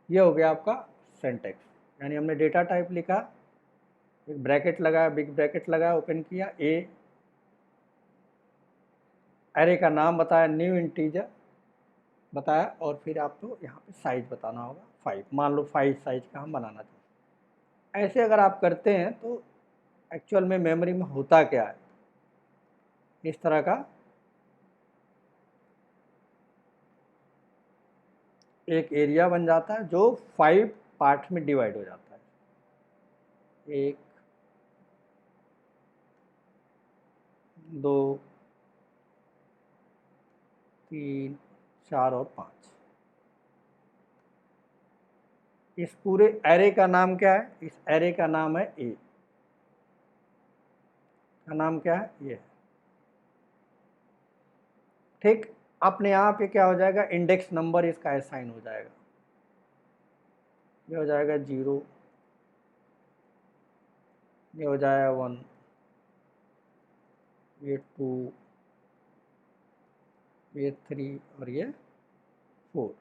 ये हो गया आपका सिंटैक्स। यानी हमने डेटा टाइप लिखा, एक ब्रैकेट लगाया, बिग ब्रैकेट लगाया, ओपन किया, ए, एरे का नाम बताया, न्यू इंटीजर बताया, और फिर आपको यहाँ पे साइज बताना होगा 5, मान लो 5 साइज का हम बनाना चाहते हैं। ऐसे अगर आप करते हैं तो एक्चुअल में मेमोरी में होता क्या है, इस तरह का एक एरिया बन जाता है जो 5 पार्ट में डिवाइड हो जाता है, 1, 2, 3, 4 और 5। इस पूरे एरे का नाम क्या है, इस एरे का नाम है ए, का नाम क्या है, ये है। ठीक, अपने आप ये क्या हो जाएगा, इंडेक्स नंबर इसका असाइन हो जाएगा, ये हो जाएगा 0, ये हो जाएगा 1, ये 2, ये 3 और ये 4।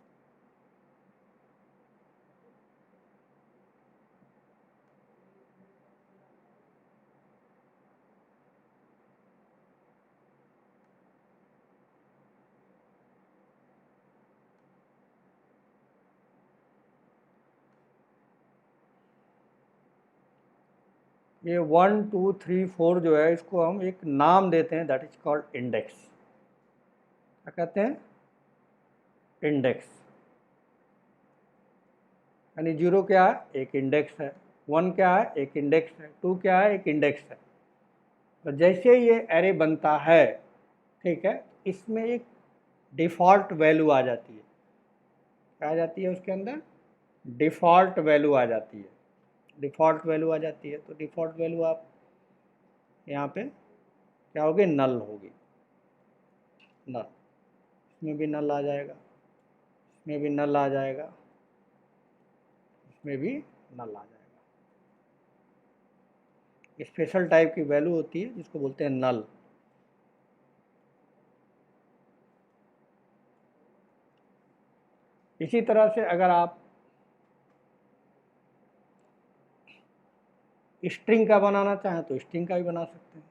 ये 1 2 3 4 जो है, इसको हम एक नाम देते हैं, दैट इज कॉल्ड इंडेक्स। क्या कहते हैं? इंडेक्स। यानी 0 क्या है? एक इंडेक्स है। 1 क्या है? एक इंडेक्स है। 2 क्या है? एक इंडेक्स है। तो जैसे ये एरे बनता है, ठीक है, इसमें एक डिफ़ॉल्ट वैल्यू आ जाती है। क्या आ जाती है उसके अंदर? डिफ़ॉल्ट वैल्यू आ जाती है। डिफ़ॉल्ट वैल्यू आ जाती है, तो डिफ़ॉल्ट वैल्यू आप यहाँ पे क्या होगी? नल होगी। नल। इसमें भी नल आ जाएगा, इसमें भी नल आ जाएगा, इसमें भी नल आ जाएगा। स्पेशल टाइप की वैल्यू होती है जिसको बोलते हैं नल। इसी तरह से अगर आप स्ट्रिंग का बनाना चाहें तो स्ट्रिंग का भी बना सकते हैं।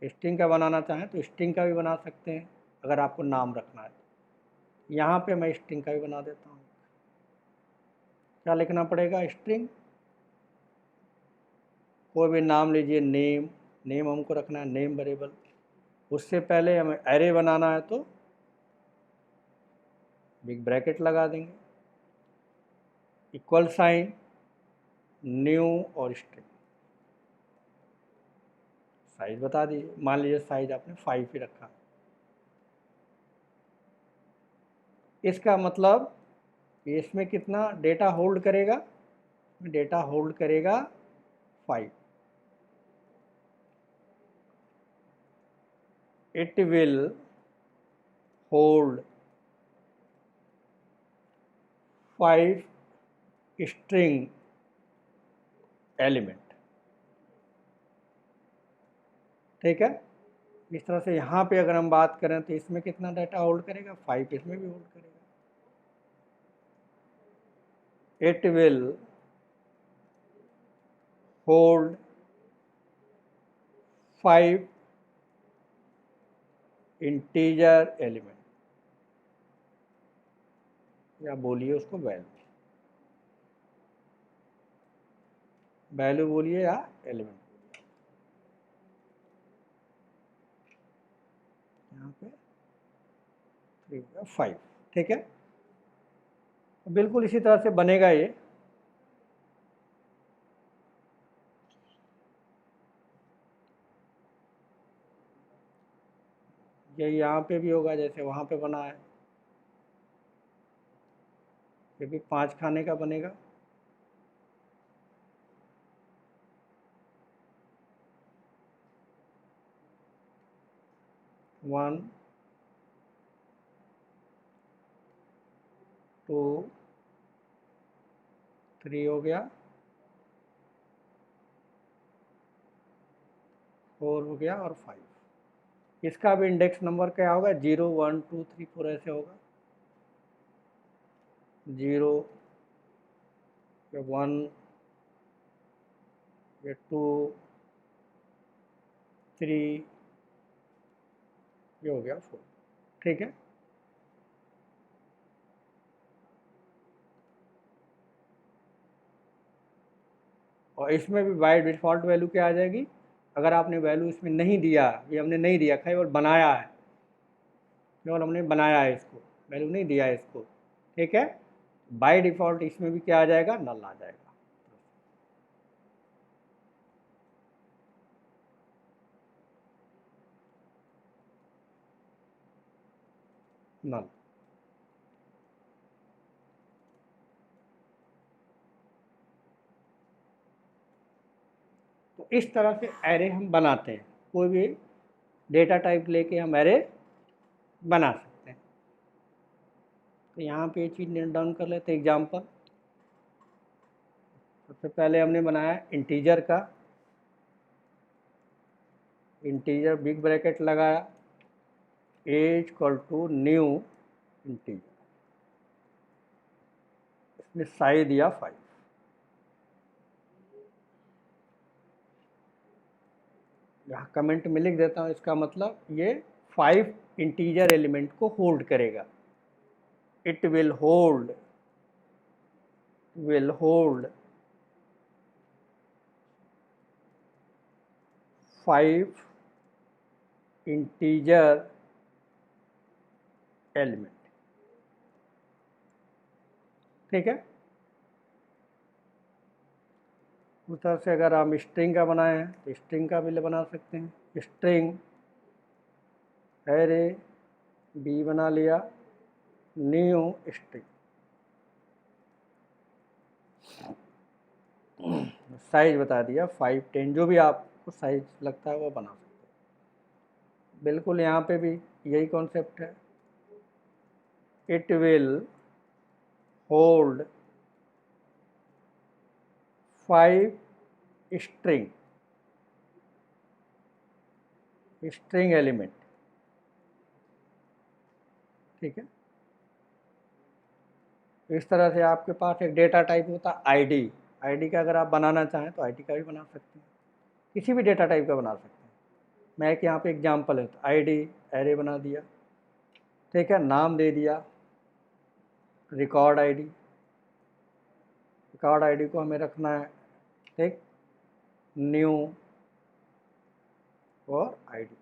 स्ट्रिंग का बनाना चाहें तो स्ट्रिंग का भी बना सकते हैं, अगर आपको नाम रखना है तो। यहाँ पे मैं स्ट्रिंग का भी बना देता हूँ। क्या लिखना पड़ेगा? स्ट्रिंग। कोई भी नाम लीजिए, नेम। नेम हमको रखना है, नेम वेरिएबल। उससे पहले हमें एरे बनाना है तो बिग ब्रैकेट लगा देंगे, इक्वल साइन, न्यू और स्ट्रिंग। साइज बता दीजिए, मान लीजिए साइज आपने 5 ही रखा। इसका मतलब इसमें कितना डेटा होल्ड करेगा? डेटा होल्ड करेगा 5। It will hold 5 string element. ठीक है। इस तरह से यहाँ पे अगर हम बात करें तो इसमें कितना डाटा होल्ड करेगा? 5। इसमें भी होल्ड करेगा। It will hold 5 integer element, या बोलिए उसको वैल्यू। वैल्यू बोलिए या एलिमेंट। यहाँ पे 3 5। ठीक है। बिल्कुल इसी तरह से बनेगा ये। यहाँ पे भी होगा जैसे वहाँ पे बना है। ये भी 5 खाने का बनेगा। 1 2 3 हो गया, 4 हो गया और 5। इसका भी इंडेक्स नंबर क्या होगा? 0 1 2 3 4 ऐसे होगा। 0 या 1 या 2 3, ये हो गया 4। ठीक है। और इसमें भी बाय डिफ़ॉल्ट वैल्यू क्या आ जाएगी? अगर आपने वैल्यू इसमें नहीं दिया, ये हमने नहीं दिया, केवल बनाया है, केवल हमने बनाया है इसको, वैल्यू नहीं दिया है इसको। ठीक है। बाय डिफ़ॉल्ट इसमें भी क्या आ जाएगा? नल आ जाएगा। नल। तो इस तरह से एरे हम बनाते हैं। कोई भी डेटा टाइप लेके हम एरे बना सकते हैं। तो यहाँ पे ये चीज़ नोट डाउन कर लेते हैं। एग्जाम्पल, सबसे पहले हमने बनाया इंटीजर का। इंटीजर बिग ब्रैकेट लगाया, ए इक्वल टू न्यू इंटीजर, इसमें साइज दिया 5। यहाँ कमेंट में लिख देता हूँ, इसका मतलब ये 5 इंटीजर एलिमेंट को होल्ड करेगा। It will hold 5 integer element. ठीक है। उस तरह से अगर हम स्ट्रिंग का बनाए हैं तो स्ट्रिंग का भी बना सकते हैं। स्ट्रिंग एरे बी बना लिया, न्यू स्ट्रिंग, साइज बता दिया 5, 10, जो भी आपको साइज लगता है वो बना सकते हैं। बिल्कुल यहाँ पे भी यही कॉन्सेप्ट है। It will hold 5 string element. ठीक है। इस तरह से आपके पास एक डेटा टाइप होता है आईडी। आईडी का अगर आप बनाना चाहें तो आईडी का भी बना सकते हैं, किसी भी डेटा टाइप का बना सकते हैं। मैं एक यहाँ पे एग्जांपल है, तो आईडी एरे बना दिया। ठीक है, नाम दे दिया रिकॉर्ड आईडी। रिकॉर्ड आईडी को हमें रखना है, ठीक, न्यू और आईडी,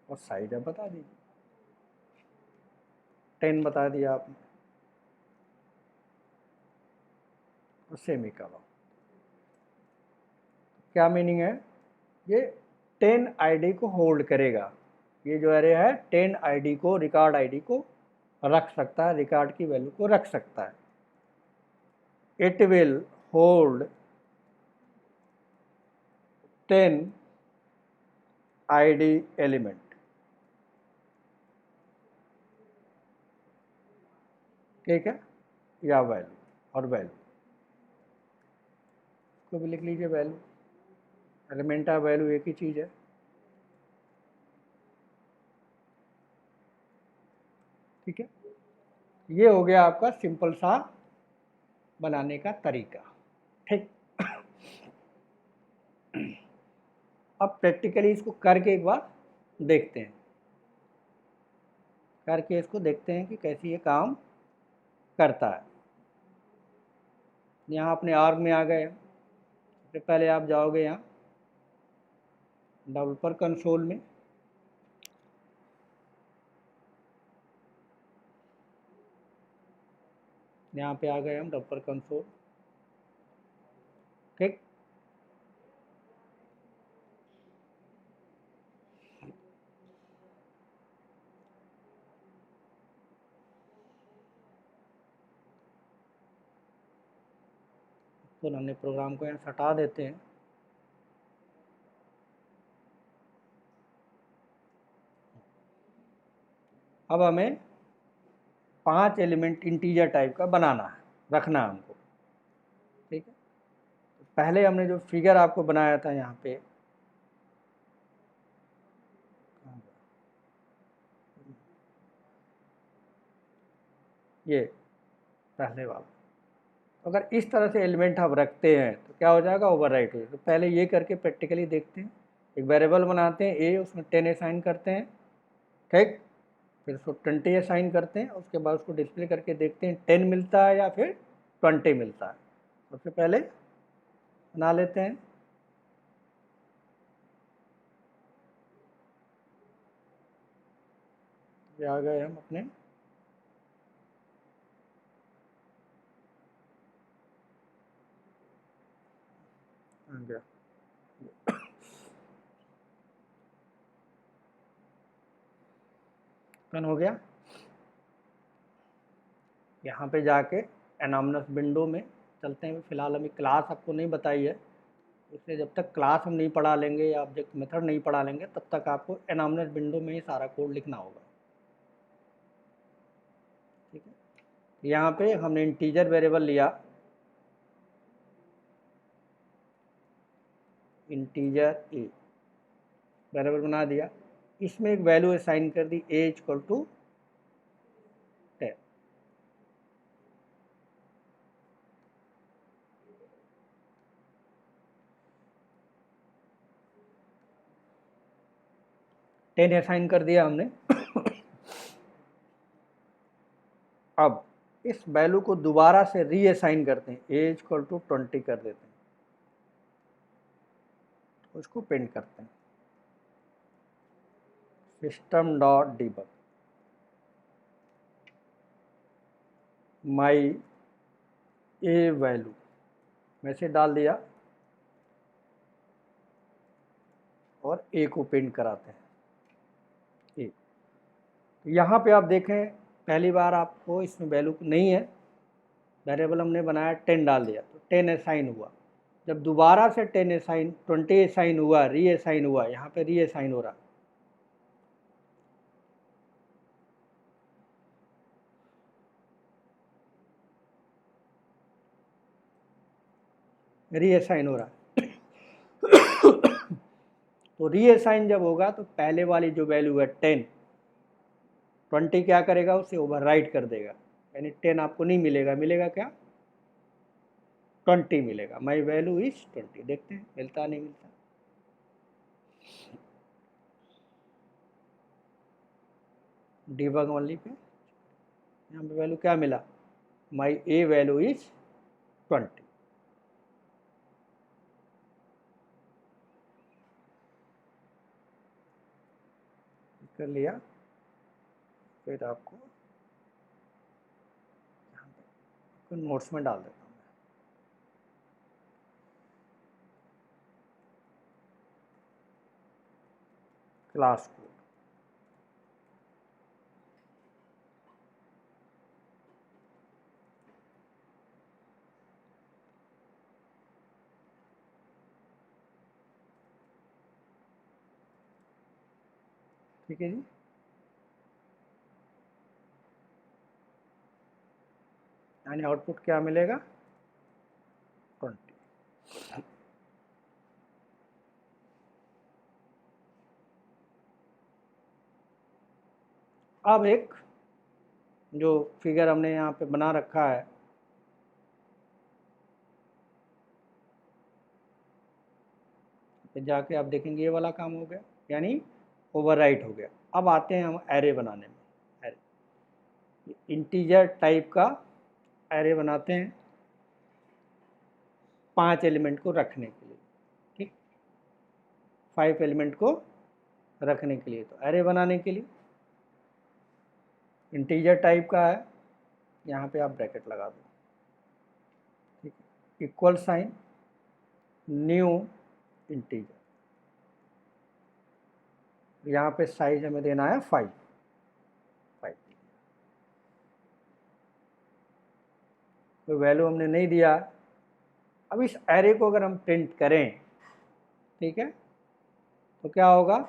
और साइज अब बता दीजिए, 10 बता दिया आपने, और सेमीकोलन। क्या मीनिंग है? ये 10 आईडी को होल्ड करेगा। ये जो एरे है 10 आईडी को, रिकॉर्ड आईडी को रख सकता है, रिकॉर्ड की वैल्यू को रख सकता है। It will hold 10 ID element. ठीक है, या वैल्यू, और वैल्यू को भी लिख लीजिए, वैल्यू, एलिमेंट ऑफ वैल्यू एक ही चीज़ है। ठीक है, ये हो गया आपका सिंपल सा बनाने का तरीका। ठीक, अब प्रैक्टिकली इसको करके एक बार देखते हैं, करके इसको देखते हैं कि कैसे ये काम करता है। यहाँ अपने आर्ग में आ गए। सबसे पहले आप जाओगे यहाँ डेवलपर कंसोल में, यहाँ पे आ गए हम डेवलपर कंसोल। ठीक, तो हमने प्रोग्राम को यहाँ हटा देते हैं। अब हमें 5 एलिमेंट इंटीजर टाइप का बनाना है, रखना है हमको। ठीक है, तो पहले हमने जो फिगर आपको बनाया था यहाँ पे, ये पहले वाला, तो अगर इस तरह से एलिमेंट हम रखते हैं तो क्या हो जाएगा, ओवरराइट हो जाएगा। तो पहले ये करके प्रैक्टिकली देखते हैं। एक वेरिएबल बनाते हैं ए, उसमें 10 असाइन करते हैं। ठीक, फिर उसको 20 असाइन करते हैं, उसके बाद उसको डिस्प्ले करके देखते हैं 10 मिलता है या फिर 20 मिलता है। सबसे पहले बना लेते हैं। ये आ गए हम अपने आ गया। डन हो गया। यहाँ पे जाके एनॉमनस विंडो में चलते हैं। फिलहाल हमें क्लास आपको नहीं बताई है, इसलिए जब तक क्लास हम नहीं पढ़ा लेंगे या ऑब्जेक्ट मेथड नहीं पढ़ा लेंगे तब तक आपको एनॉमनस विंडो में ही सारा कोड लिखना होगा। ठीक है, यहाँ पे हमने इंटीजर वेरिएबल लिया, इंटीजर ए वेरिएबल बना दिया, इसमें एक वैल्यू असाइन कर दी ए इक्वल टू 10। टेन असाइन कर दिया हमने। अब इस वैल्यू को दोबारा से रीअसाइन करते हैं, ए इक्वल टू 20 कर देते हैं, तो उसको प्रिंट करते हैं सिस्टम डॉट डिबग माई ए वैल्यू मैसेज डाल दिया और ए को प्रिंट कराते हैं ए। तो यहाँ पे आप देखें पहली बार आपको इसमें वैल्यू नहीं है, वेरिएबल हमने बनाया 10 डाल दिया तो 10 असाइन हुआ। जब दोबारा से 10 असाइन 20 असाइन हुआ, रीअसाइन हुआ, यहाँ पे रीअसाइन हो रहा, रीअसाइन हो रहा तो रीअसाइन जब होगा तो पहले वाली जो वैल्यू है 10, 20 क्या करेगा, उसे ओवरराइट कर देगा, यानी 10 आपको नहीं मिलेगा, मिलेगा क्या 20 मिलेगा। My value is 20। देखते हैं मिलता नहीं मिलता। डिबग ओनली पे यहाँ पे वैल्यू क्या मिला, माई ए वैल्यू इज 20। कर लिया, फिर आपको यहाँ पे नोट्स में डाल देता हूँ मैं। क्लास कोड ठीक है जी। यानी आउटपुट क्या मिलेगा 20। अब एक जो फिगर हमने यहाँ पे बना रखा है, फिर जाके आप देखेंगे ये वाला काम हो गया, यानी ओवरराइट हो गया। अब आते हैं हम एरे बनाने में। एरे इंटीजर टाइप का एरे बनाते हैं 5 एलिमेंट को रखने के लिए, ठीक, 5 एलिमेंट को रखने के लिए। तो एरे बनाने के लिए इंटीजर टाइप का है, यहाँ पे आप ब्रैकेट लगा दो, ठीक, इक्वल साइन न्यू इंटीजर, यहाँ पे साइज हमें देना है 5। कोई वैल्यू हमने नहीं दिया। अब इस एरे को अगर हम प्रिंट करें, ठीक है, तो क्या होगा,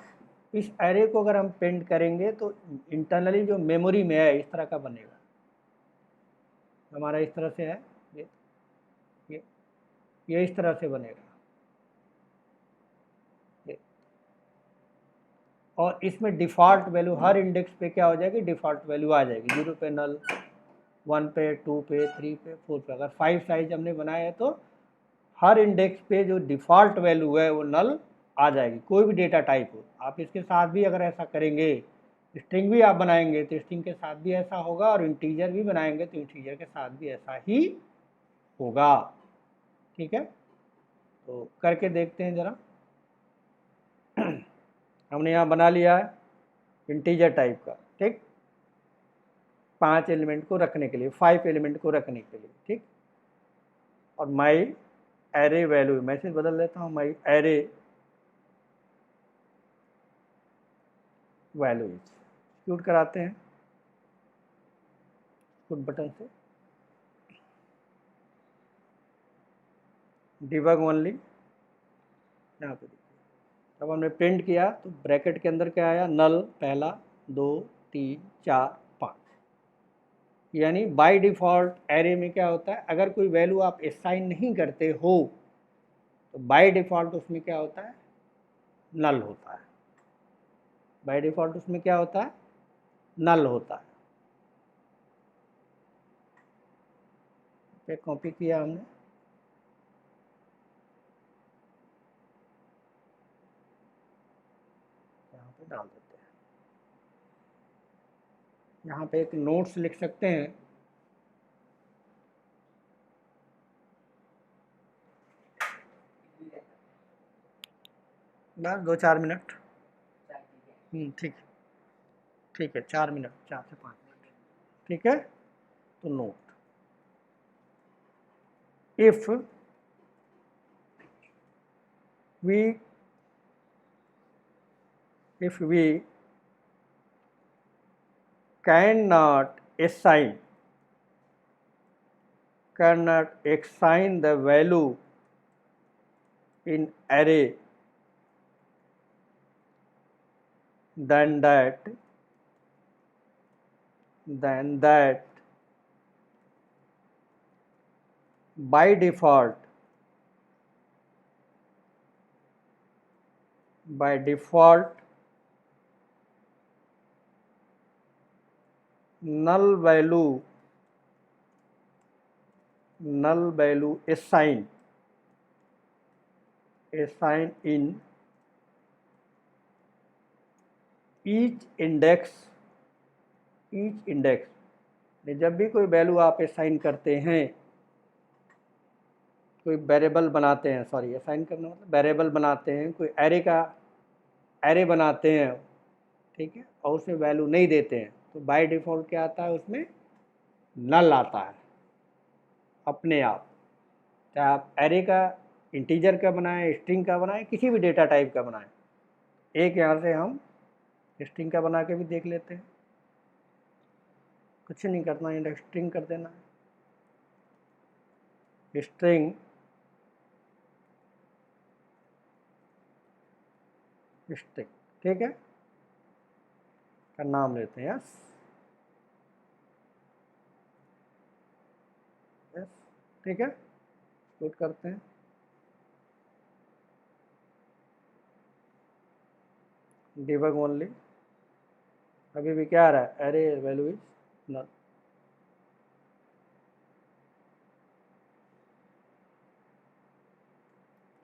इस एरे को अगर हम प्रिंट करेंगे तो इंटरनली जो मेमोरी में है इस तरह का बनेगा, हमारा इस तरह से है, ये इस तरह से बनेगा, और इसमें डिफ़ॉल्ट वैल्यू हर इंडेक्स पे क्या हो जाएगी, डिफ़ॉल्ट वैल्यू आ जाएगी, 0 पे नल, 1 पे, 2 पे, 3 पे, 4 पे। अगर 5 साइज हमने बनाया है तो हर इंडेक्स पे जो डिफ़ॉल्ट वैल्यू है वो नल आ जाएगी, कोई भी डेटा टाइप हो। आप इसके साथ भी अगर ऐसा करेंगे, स्ट्रिंग भी आप बनाएंगे तो स्ट्रिंग के साथ भी ऐसा होगा, और इंटीजर भी बनाएंगे तो इंटीजर के साथ भी ऐसा ही होगा, ठीक है। तो करके देखते हैं ज़रा। हमने यहाँ बना लिया है इंटीजर टाइप का, ठीक, 5 एलिमेंट को रखने के लिए, 5 एलिमेंट को रखने के लिए, ठीक। और माई एरे वैल्यू मैसेज बदल देता हूँ, माई एरे वैल्यू एक्सिक्यूट कराते हैं एक्सिक्यूट बटन से, डिबग ओनली, यहाँ पे देखिए जब हमने प्रिंट किया तो ब्रैकेट के अंदर क्या आया, नल पहला, 2, 3, 4, 5। यानी बाय डिफ़ॉल्ट एरे में क्या होता है, अगर कोई वैल्यू आप असाइन नहीं करते हो तो बाय डिफ़ॉल्ट उसमें क्या होता है, नल होता है। बाय डिफ़ॉल्ट उसमें क्या होता है, नल होता है। पे कॉपी किया हमने, यहाँ पे डाल देते हैं। यहाँ पे एक नोट्स लिख सकते हैं, बस 2-4 मिनट। ठीक है, ठीक है, 4 मिनट, 4 से 5 मिनट, ठीक है। तो note, if we if we cannot assign the value in array, then that by default null value assign in each index जब भी कोई वैल्यू आप असाइन करते हैं, कोई वेरिएबल बनाते हैं, सॉरी असाइन करना मतलब वेरिएबल बनाते हैं, कोई एरे बनाते हैं, ठीक है, और उसमें वैल्यू नहीं देते हैं, तो बाय डिफ़ॉल्ट क्या आता है, उसमें नल आता है अपने आप। चाहे आप एरे का, इंटीजर का बनाएं, स्ट्रिंग का बनाएं, किसी भी डेटा टाइप का बनाएं। एक यहाँ से हम स्ट्रिंग का बना के भी देख लेते हैं, कुछ नहीं करना है, स्ट्रिंग कर देना है, स्ट्रिंग ठीक है, का नाम लेते हैं यस, ठीक है, एक्सपोर्ट करते हैं। डिबग ओनली, अभी भी क्या आ रहा है, एरे वैल्यू इज नल।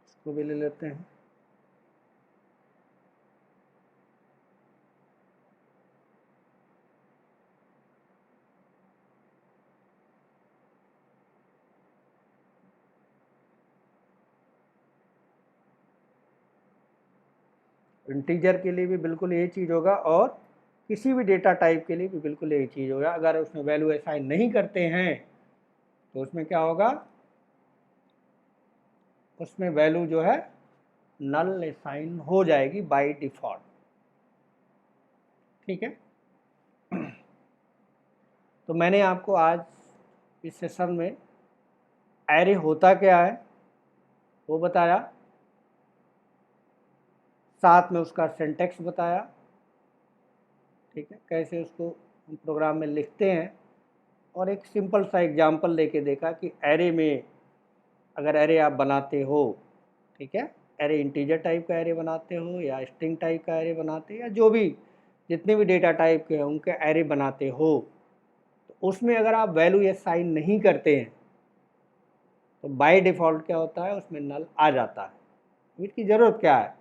इसको भी ले लेते हैं, इंटीजर के लिए भी बिल्कुल यही चीज़ होगा और किसी भी डेटा टाइप के लिए भी बिल्कुल यही चीज़ होगा। अगर उसमें वैल्यू असाइन नहीं करते हैं तो उसमें क्या होगा, उसमें वैल्यू जो है नल असाइन हो जाएगी बाय डिफ़ॉल्ट, ठीक है। तो मैंने आपको आज इस सेशन में एरे होता क्या है वो बताया, साथ में उसका सिंटैक्स बताया, ठीक है, कैसे उसको हम प्रोग्राम में लिखते हैं, और एक सिंपल सा एग्जांपल लेके देखा कि एरे में अगर एरे आप बनाते हो, ठीक है, एरे इंटीजर टाइप का एरे बनाते हो या स्ट्रिंग टाइप का एरे बनाते हो या जो भी जितने भी डेटा टाइप के हैं उनके एरे बनाते हो, तो उसमें अगर आप वैल्यू असाइन नहीं करते हैं तो बाय डिफ़ॉल्ट क्या होता है, उसमें नल आ जाता है। इसकी ज़रूरत क्या है,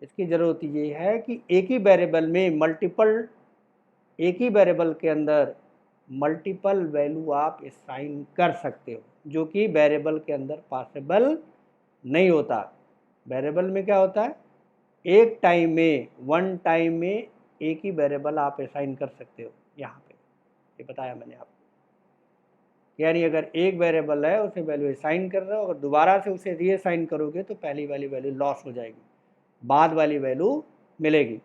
इसकी ज़रूरत ये है कि एक ही वेरिएबल में एक ही वेरिएबल के अंदर मल्टीपल वैल्यू आप असाइन कर सकते हो, जो कि वेरिएबल के अंदर पॉसिबल नहीं होता। वेरिएबल में क्या होता है, एक टाइम में, वन टाइम में एक ही वेरिएबल आप असाइन कर सकते हो। यहाँ पे ये बताया मैंने आपको, यानी अगर एक वेरिएबल है उसे वैल्यू असाइन कर रहे हो, अगर दोबारा से उसे रीअसाइन करोगे तो पहली वाली वैल्यू लॉस हो जाएगी, बाद वाली वैल्यू मिलेगी।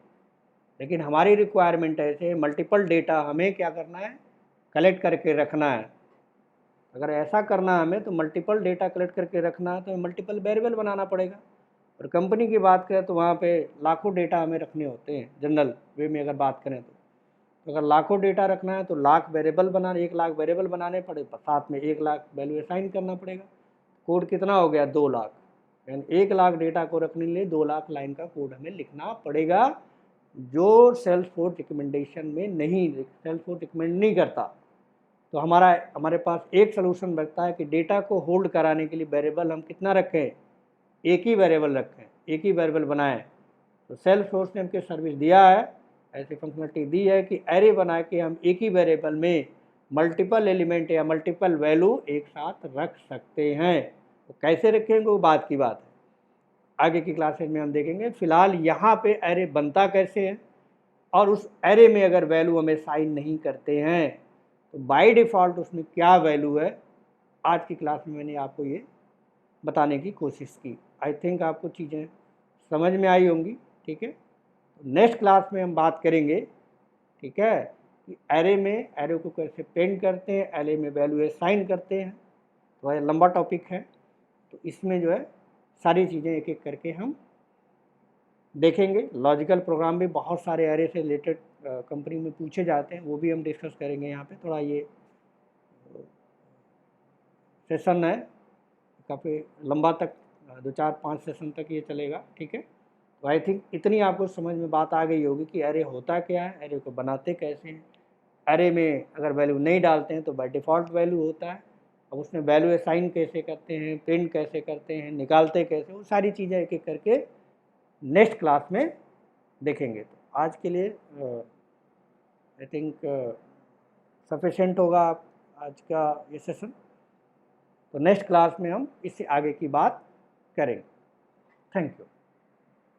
लेकिन हमारी रिक्वायरमेंट ऐसे मल्टीपल डेटा हमें क्या करना है, कलेक्ट करके रखना है। अगर ऐसा करना है हमें तो मल्टीपल डेटा कलेक्ट करके रखना है तो मल्टीपल वेरिएबल बनाना पड़ेगा। और कंपनी की बात करें तो वहाँ पे लाखों डेटा हमें रखने होते हैं, जनरल वे में अगर बात करें तो अगर लाखों डेटा रखना है तो लाख वेरिएबल बनाने, 1 लाख वेरिएबल बनाने पड़े, साथ में 1 लाख वैल्यू असाइन करना पड़ेगा। कोड कितना हो गया, 2 लाख। यानी 1 लाख डेटा को रखने के लिए 2 लाख लाइन का कोड हमें लिखना पड़ेगा, जो सेल्सफोर्स रिकमेंडेशन में नहीं, सेल्सफोर्स रिकमेंड नहीं करता। तो हमारे पास एक सोल्यूशन बचता है कि डेटा को होल्ड कराने के लिए वेरिएबल हम कितना रखें, एक ही वेरिएबल रखें, एक ही वेरिएबल बनाएं। तो सेल्सफोर्स ने हमको सर्विस दिया है, ऐसी फंक्शनलिटी दी है कि एरे बना के हम एक ही वेरिएबल में मल्टीपल एलिमेंट या मल्टीपल वैल्यू एक साथ रख सकते हैं। तो कैसे रखेंगे वो बात की बात है, आगे की क्लासेज में हम देखेंगे। फिलहाल यहाँ पे एरे बनता कैसे है, और उस एरे में अगर वैल्यू हमें साइन नहीं करते हैं तो बाय डिफ़ॉल्ट उसमें क्या वैल्यू है, आज की क्लास में मैंने आपको ये बताने की कोशिश की। आई थिंक आपको चीज़ें समझ में आई होंगी, ठीक है। तो नेक्स्ट क्लास में हम बात करेंगे, ठीक है, कि एरे को कैसे प्रिंट करते हैं, एरे में वैल्यू असाइन करते हैं। तो यह लंबा टॉपिक है, तो इसमें जो है सारी चीज़ें एक एक करके हम देखेंगे। लॉजिकल प्रोग्राम भी बहुत सारे एरे से रिलेटेड कंपनी में पूछे जाते हैं, वो भी हम डिस्कस करेंगे यहाँ पे। थोड़ा ये सेशन है काफ़ी लंबा तक, 2-4-5 सेशन तक ये चलेगा, ठीक है। तो आई थिंक इतनी आपको समझ में बात आ गई होगी कि एरे होता क्या है, एरे को बनाते कैसे हैं, एरे में अगर वैल्यू नहीं डालते हैं तो बाय डिफ़ॉल्ट वैल्यू होता है, अब उसमें वैल्यू असाइन कैसे करते हैं, प्रिंट कैसे करते हैं, निकालते कैसे, वो सारी चीज़ें एक एक करके नेक्स्ट क्लास में देखेंगे। तो आज के लिए आई थिंक सफिशेंट होगा आज का ये सेशन। तो नेक्स्ट क्लास में हम इससे आगे की बात करेंगे। Thank you.